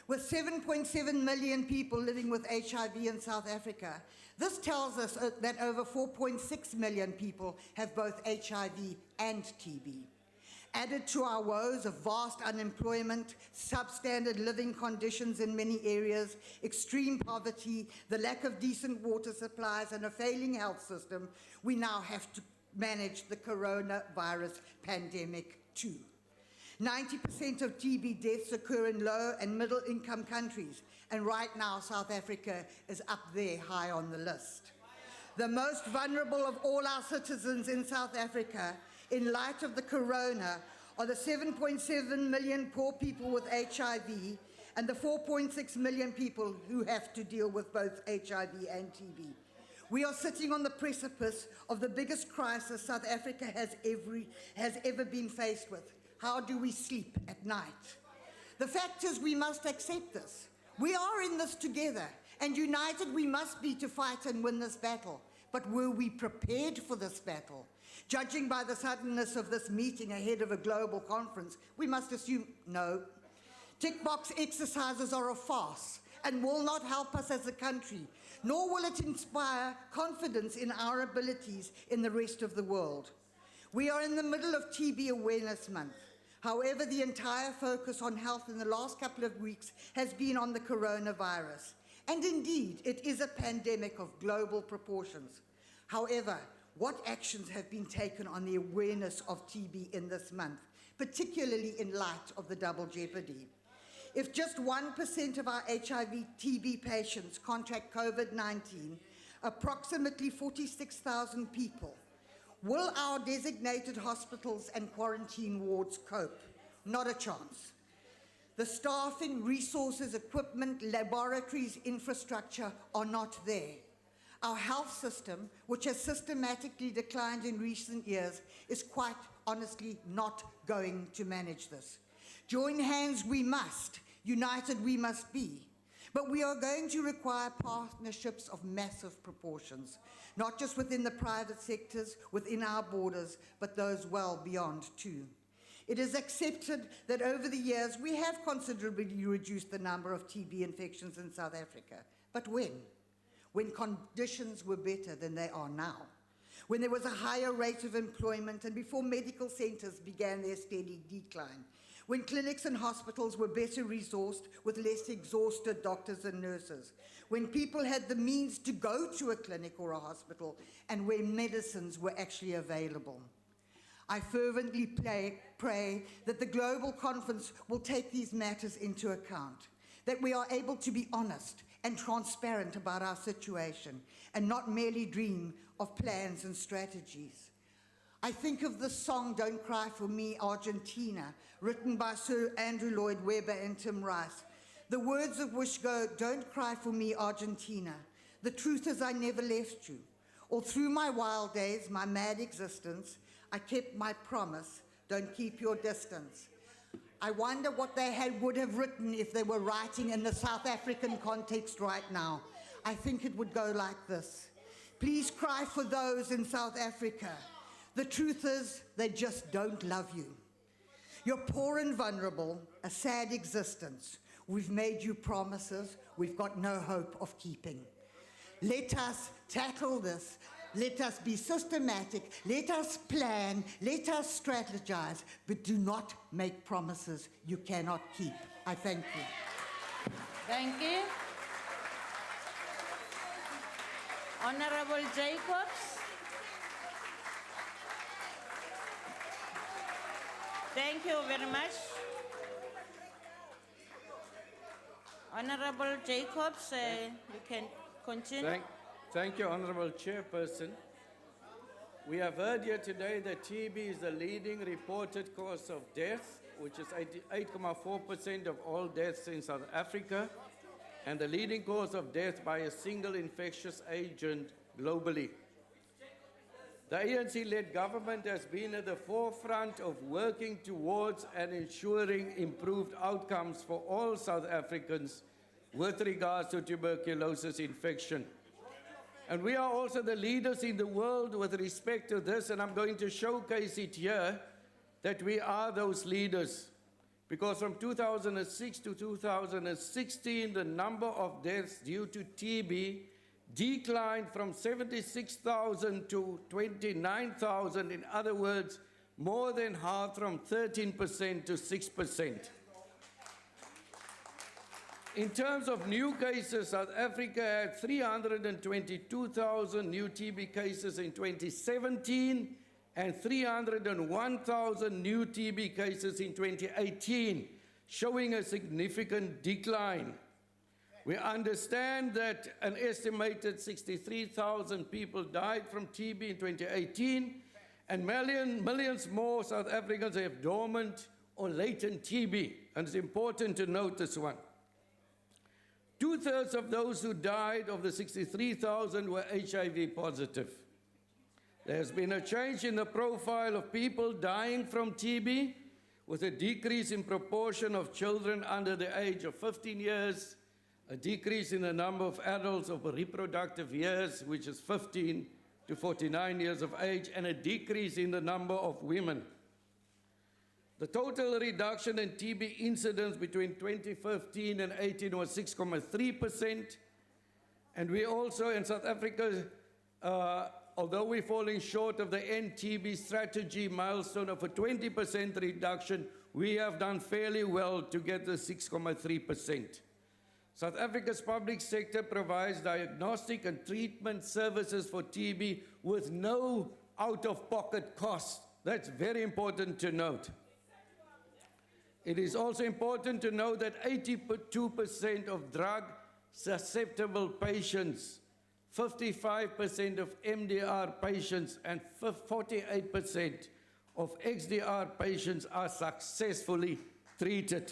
With 7.7 million people living with HIV in South Africa, this tells us that over 4.6 million people have both HIV and TB. Added to our woes of vast unemployment, substandard living conditions in many areas, extreme poverty, the lack of decent water supplies, and a failing health system, we now have to manage the coronavirus pandemic too. 90% of TB deaths occur in low and middle income countries, and right now South Africa is up there high on the list. The most vulnerable of all our citizens in South Africa, in light of the corona, are the 7.7 million poor people with HIV and the 4.6 million people who have to deal with both HIV and TB. We are sitting on the precipice of the biggest crisis South Africa has ever been faced with. How do we sleep at night? The fact is, we must accept this. We are in this together, and united we must be to fight and win this battle. But were we prepared for this battle? Judging by the suddenness of this meeting ahead of a global conference, we must assume no. Tick box exercises are a farce and will not help us as a country, nor will it inspire confidence in our abilities in the rest of the world. We are in the middle of TB Awareness Month. However, the entire focus on health in the last couple of weeks has been on the coronavirus. And indeed, it is a pandemic of global proportions. However, what actions have been taken on the awareness of TB in this month, particularly in light of the double jeopardy? If just 1% of our HIV-TB patients contract COVID-19, approximately 46,000 people, will our designated hospitals and quarantine wards cope? Not a chance. The staffing, resources, equipment, laboratories, infrastructure are not there. Our health system, which has systematically declined in recent years, is quite honestly not going to manage this. Join hands we must, united we must be, but we are going to require partnerships of massive proportions, not just within the private sectors, within our borders, but those well beyond too. It is accepted that over the years we have considerably reduced the number of TB infections in South Africa. But when? When conditions were better than they are now. When there was a higher rate of employment and before medical centres began their steady decline. When clinics and hospitals were better resourced with less exhausted doctors and nurses. When people had the means to go to a clinic or a hospital and where medicines were actually available. I fervently pray that the global conference will take these matters into account, that we are able to be honest and transparent about our situation and not merely dream of plans and strategies. I think of the song Don't Cry For Me, Argentina, written by Sir Andrew Lloyd Webber and Tim Rice, the words of which go, don't cry for me, Argentina. The truth is I never left you. All through my wild days, my mad existence, I kept my promise, don't keep your distance. I wonder what they would have written if they were writing in the South African context right now. I think it would go like this. Please cry for those in South Africa. The truth is, they just don't love you. You're poor and vulnerable, a sad existence. We've made you promises we've got no hope of keeping. Let us tackle this. Let us be systematic. Let us plan. Let us strategize. But do not make promises you cannot keep. I thank you. Thank you. Honorable Jacobs. Thank you very much. Honorable Jacobs, you can continue. Thank you, Honorable Chairperson. We have heard here today that TB is the leading reported cause of death, which is 88.4% of all deaths in South Africa, and the leading cause of death by a single infectious agent globally. The ANC-led government has been at the forefront of working towards and ensuring improved outcomes for all South Africans with regards to tuberculosis infection. And we are also the leaders in the world with respect to this, and I'm going to showcase it here, that we are those leaders. Because from 2006 to 2016, the number of deaths due to TB declined from 76,000 to 29,000. In other words, more than half, from 13% to 6%. In terms of new cases, South Africa had 322,000 new TB cases in 2017 and 301,000 new TB cases in 2018, showing a significant decline. We understand that an estimated 63,000 people died from TB in 2018, and millions more South Africans have dormant or latent TB, and it's important to note this one. 2/3 of those who died of the 63,000 were HIV positive. There has been a change in the profile of people dying from TB, with a decrease in proportion of children under the age of 15 years, a decrease in the number of adults of reproductive years, which is 15 to 49 years of age, and a decrease in the number of women. The total reduction in TB incidence between 2015 and 18 was 6.3%. And we also, in South Africa, although we're falling short of the end TB strategy milestone of a 20% reduction, we have done fairly well to get the 6.3%. South Africa's public sector provides diagnostic and treatment services for TB with no out-of-pocket costs. That's very important to note. It is also important to know that 82% of drug-susceptible patients, 55% of MDR patients, and 48% of XDR patients are successfully treated.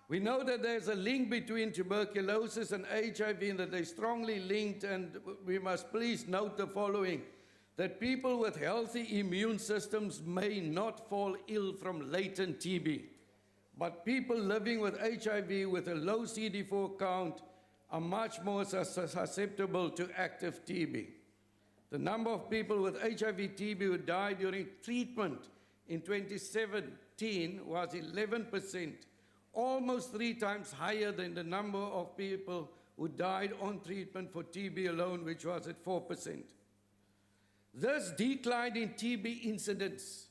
We know that there's a link between tuberculosis and HIV and that they're strongly linked, and we must please note the following, that people with healthy immune systems may not fall ill from latent TB, but people living with HIV with a low CD4 count are much more susceptible to active TB. The number of people with HIV-TB who died during treatment in 2017 was 11%, almost 3 times higher than the number of people who died on treatment for TB alone, which was at 4%. This decline in TB incidence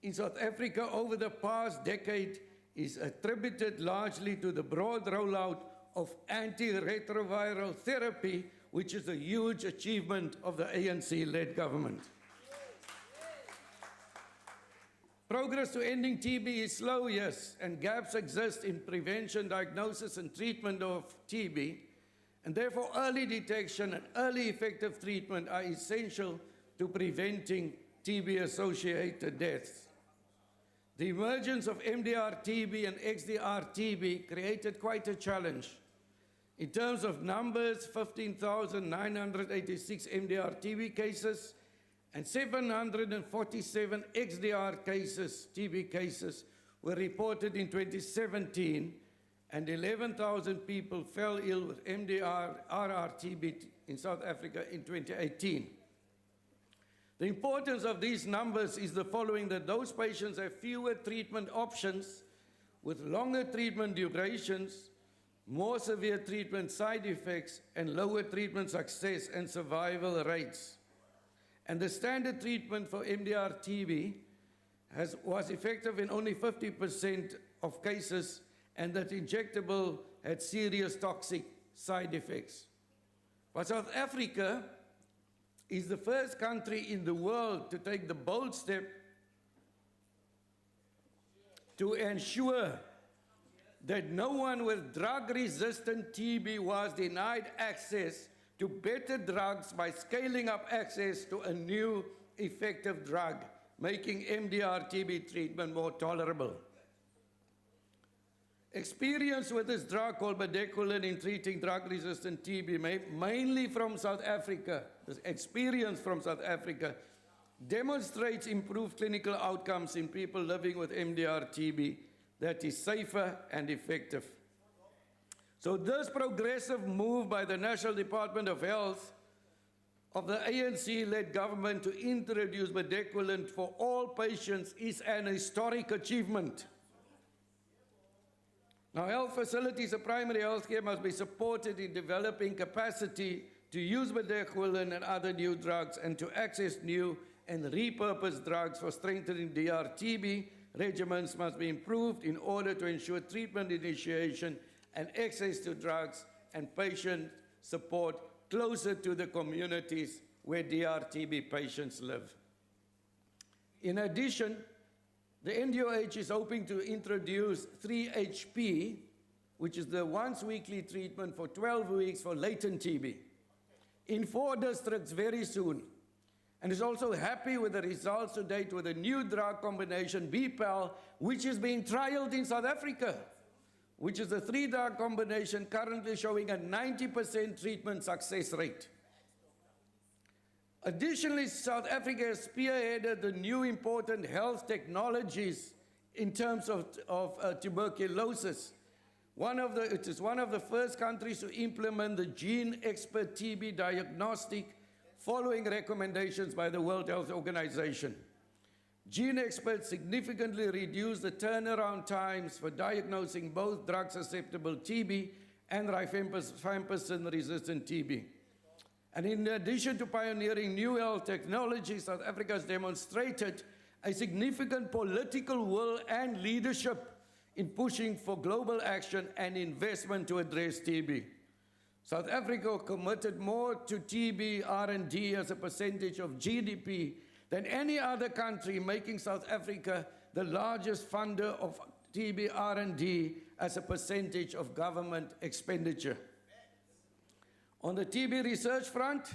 in South Africa over the past decade is attributed largely to the broad rollout of antiretroviral therapy, which is a huge achievement of the ANC-led government. Progress to ending TB is slow, yes, and gaps exist in prevention, diagnosis, and treatment of TB, and therefore early detection and early effective treatment are essential to preventing TB-associated deaths. The emergence of MDR-TB and XDR-TB created quite a challenge. In terms of numbers, 15,986 MDR-TB cases and 747 XDR cases, TB cases, were reported in 2017, and 11,000 people fell ill with MDR-RR-TB in South Africa in 2018. The importance of these numbers is the following, that those patients have fewer treatment options with longer treatment durations, more severe treatment side effects, and lower treatment success and survival rates. And the standard treatment for MDR-TB was effective in only 50% of cases, and that injectable had serious toxic side effects. But South Africa is the first country in the world to take the bold step to ensure that no one with drug-resistant TB was denied access to better drugs by scaling up access to a new effective drug, making MDR-TB treatment more tolerable. Experience with this drug called bedequiline in treating drug-resistant TB, mainly from South Africa, this experience from South Africa, demonstrates improved clinical outcomes in people living with MDR-TB that is safer and effective. So this progressive move by the National Department of Health of the ANC-led government to introduce bedequiline for all patients is an historic achievement. Now, health facilities of primary health care must be supported in developing capacity to use bedequiline and other new drugs and to access new and repurposed drugs for strengthening DR-TB. Regimens must be improved in order to ensure treatment initiation and access to drugs and patient support closer to the communities where DR-TB patients live. In addition, the NDOH is hoping to introduce 3HP, which is the once-weekly treatment for 12 weeks for latent TB, in 4 districts very soon, and is also happy with the results to date with a new drug combination, BPAL, which is being trialed in South Africa, which is a 3-drug combination currently showing a 90% treatment success rate. Additionally, South Africa has spearheaded the new important health technologies in terms of tuberculosis. It is one of the first countries to implement the Gene Expert TB diagnostic following recommendations by the World Health Organization. Gene Expert significantly reduced the turnaround times for diagnosing both drug-susceptible TB and rifampicin-resistant TB. And in addition to pioneering new health technologies, South Africa has demonstrated a significant political will and leadership in pushing for global action and investment to address TB. South Africa committed more to TB R&D as a percentage of GDP than any other country, making South Africa the largest funder of TB R&D as a percentage of government expenditure. On the TB research front,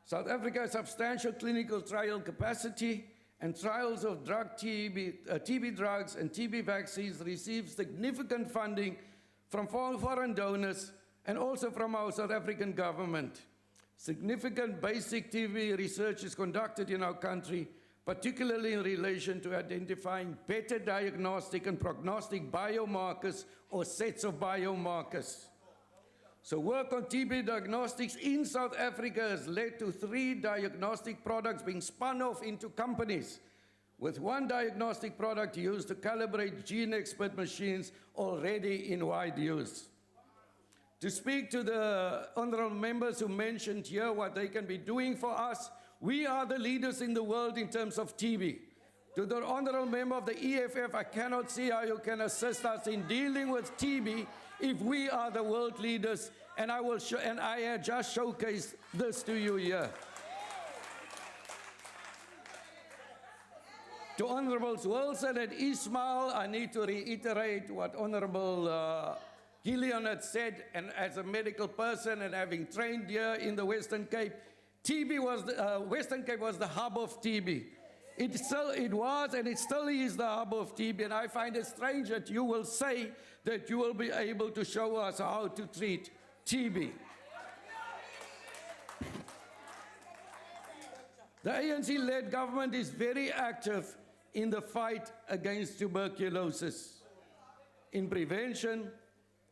South Africa has substantial clinical trial capacity, and trials of TB drugs and TB vaccines receive significant funding from foreign donors and also from our South African government. Significant basic TB research is conducted in our country, particularly in relation to identifying better diagnostic and prognostic biomarkers or sets of biomarkers. So work on TB diagnostics in South Africa has led to 3 diagnostic products being spun off into companies, with 1 diagnostic product used to calibrate gene expert machines already in wide use. To speak to the honorable members who mentioned here what they can be doing for us, we are the leaders in the world in terms of TB. To the honorable member of the EFF, I cannot see how you can assist us in dealing with TB if we are the world leaders, and I have just showcased this to you here. To Honorables Wilson and Ismail, I need to reiterate what Honorable Gillian had said, and as a medical person and having trained here in the Western Cape, Western Cape was the hub of TB. It was and it still is the hub of TB, and I find it strange that you will say that you will be able to show us how to treat TB. The ANC-led government is very active in the fight against tuberculosis, in prevention,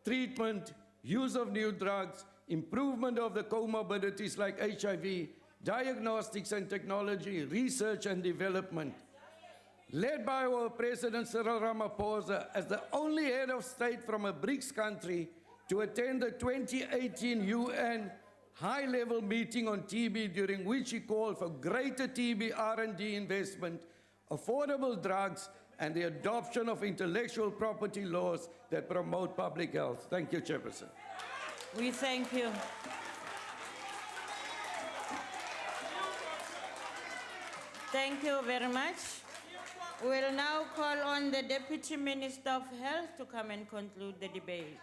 treatment, use of new drugs, improvement of the comorbidities like HIV, diagnostics and technology, research and development. Led by our President Cyril Ramaphosa as the only head of state from a BRICS country to attend the 2018 UN high-level meeting on TB, during which he called for greater TB R&D investment, affordable drugs, and the adoption of intellectual property laws that promote public health. Thank you, Chairperson. We thank you. Thank you very much. We'll now call on the Deputy Minister of Health to come and conclude the debate.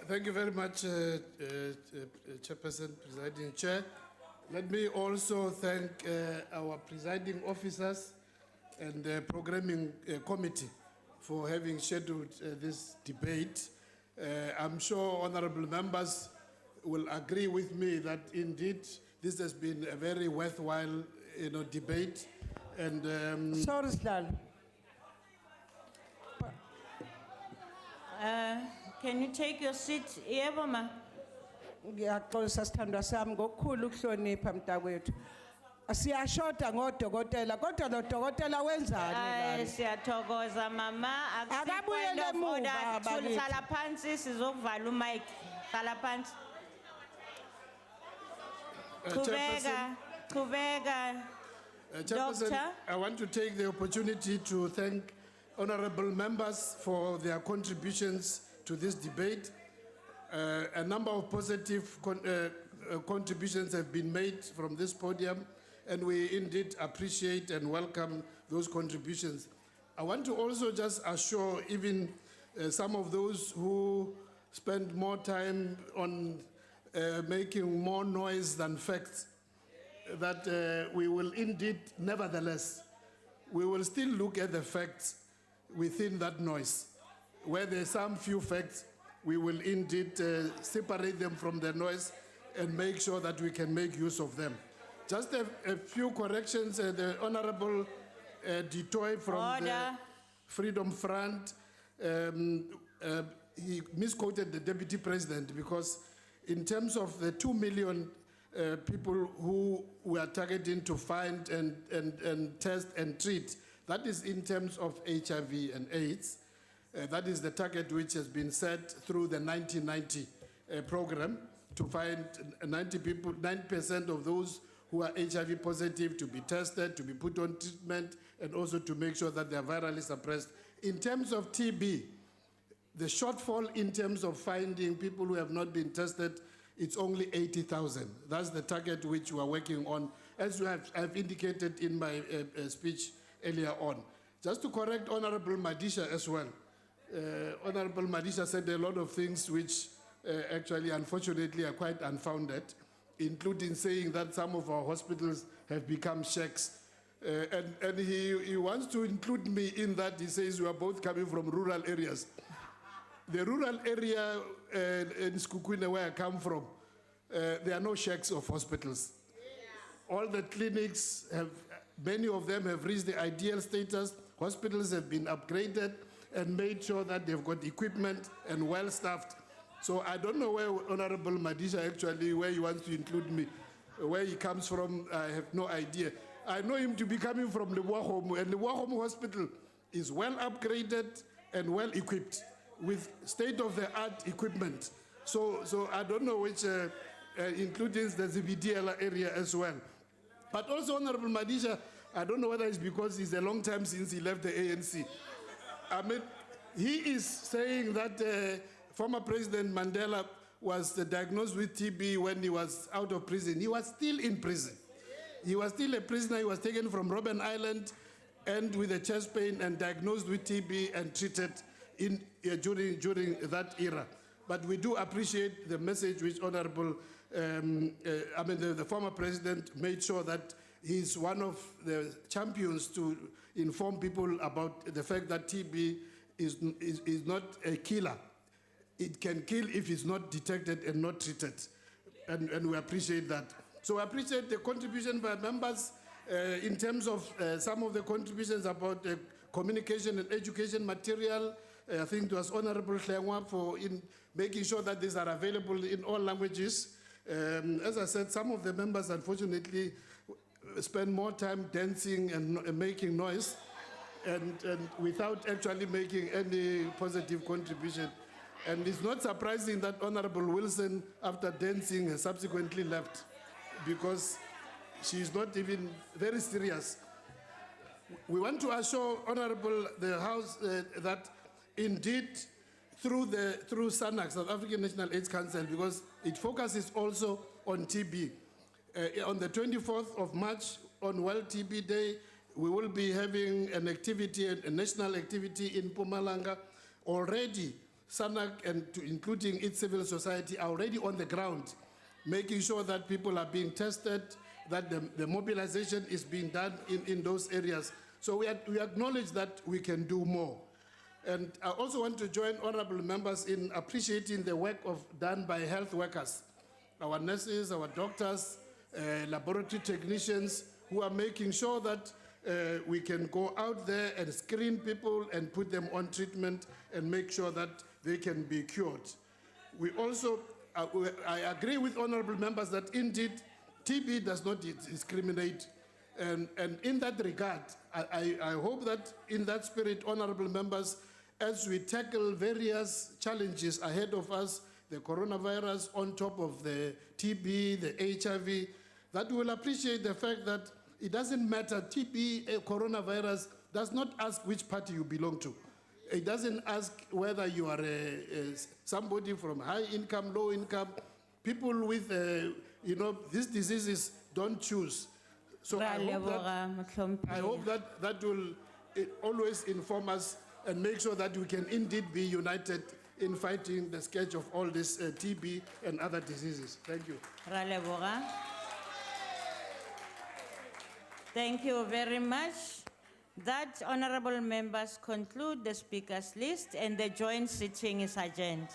Thank you very much, Chairperson, Presiding Chair. Let me also thank our presiding officers and the programming committee for having scheduled this debate. I'm sure honorable members will agree with me that indeed this has been a very worthwhile debate. And Sorry, Slal. Can you take your seat here, Mama? Ngiyaxolisa sithandwa sami ngokukhulu ukuhlonipha mntakwethu. Siyashoda ngodokotela kodwa lo dokotela wenzani? Siyathokoza mama. Akabuyele emuva bakithi. Hlala phansi sizokuvala umic. Hlala phansi. Qhubeka. Chairperson, I want to take the opportunity to thank honorable members for their contributions to this debate. A number of positive contributions have been made from this podium, and we indeed appreciate and welcome those contributions. I want to also just assure even some of those who spend more time on making more noise than facts, that we will indeed, nevertheless, we will still look at the facts within that noise. Where there are some few facts, we will indeed separate them from the noise and make sure that we can make use of them. Just a few corrections. The Honorable Detoy from the Freedom Front, he misquoted the Deputy President, because in terms of the 2 million people who we are targeting to find and test and treat, that is in terms of HIV and AIDS. That is the target which has been set through the 1990 program, to find 90% of those who are HIV positive to be tested, to be put on treatment, and also to make sure that they are virally suppressed. In terms of TB, the shortfall in terms of finding people who have not been tested, it's only 80,000. That's the target which we are working on, as I've indicated in my speech earlier on. Just to correct Honorable Madisha as well. Honorable Madisha said a lot of things which actually, unfortunately, are quite unfounded, including saying that some of our hospitals have become shacks. And he wants to include me in that. He says we are both coming from rural areas. The rural area in Skukwine, where I come from, there are no shacks of hospitals. All the clinics many of them have reached the ideal status. Hospitals have been upgraded and made sure that they've got equipment and well-staffed. So I don't know where Honorable Madisha actually, where he wants to include me. Where he comes from, I have no idea. I know him to be coming from Lebuahomu, and Lebuahomu Hospital is well upgraded and well equipped with state-of-the-art equipment. So I don't know which, including the ZBDL area as well. But also Honorable Madisha, I don't know whether it's because it's a long time since he left the ANC. I mean, he is saying that former President Mandela was diagnosed with TB when he was out of prison. He was still in prison. He was still a prisoner. He was taken from Robben Island and with a chest pain and diagnosed with TB and treated during that era. But we do appreciate the message which Honorable, the former president made sure that he's one of the champions to inform people about the fact that TB is not a killer. It can kill if it's not detected and not treated. And we appreciate that. So I appreciate the contribution by members in terms of some of the contributions about communication and education material. I think it was Honorable Hlengwa for making sure that these are available in all languages. As I said, some of the members, unfortunately, spend more time dancing and making noise and without actually making any positive contribution. And it's not surprising that Honorable Wilson, after dancing, has subsequently left because she's not even very serious. We want to assure Honorable the House that indeed through SANAC, South African National AIDS Council, because it focuses also on TB. On the 24th of March, on World TB Day, we will be having an activity, a national activity in Mpumalanga. Already, SANAC, and including its civil society, are already on the ground, making sure that people are being tested, that the mobilization is being done in those areas. So we acknowledge that we can do more. And I also want to join honorable members in appreciating the work done by health workers, our nurses, our doctors, laboratory technicians, who are making sure that we can go out there and screen people and put them on treatment and make sure that they can be cured. We also, I agree with honorable members that indeed TB does not discriminate. And in that regard, I hope that in that spirit, honorable members, as we tackle various challenges ahead of us, the coronavirus on top of the TB, the HIV, that we will appreciate the fact that it doesn't matter. TB, coronavirus, does not ask which party you belong to. It doesn't ask whether you are somebody from high income, low income. People with, these diseases don't choose. So I hope that will always inform us and make sure that we can indeed be united in fighting the scourge of all this TB and other diseases. Thank you. Thank you very much. That, honorable members, conclude the speakers list and the joint sitting is adjourned.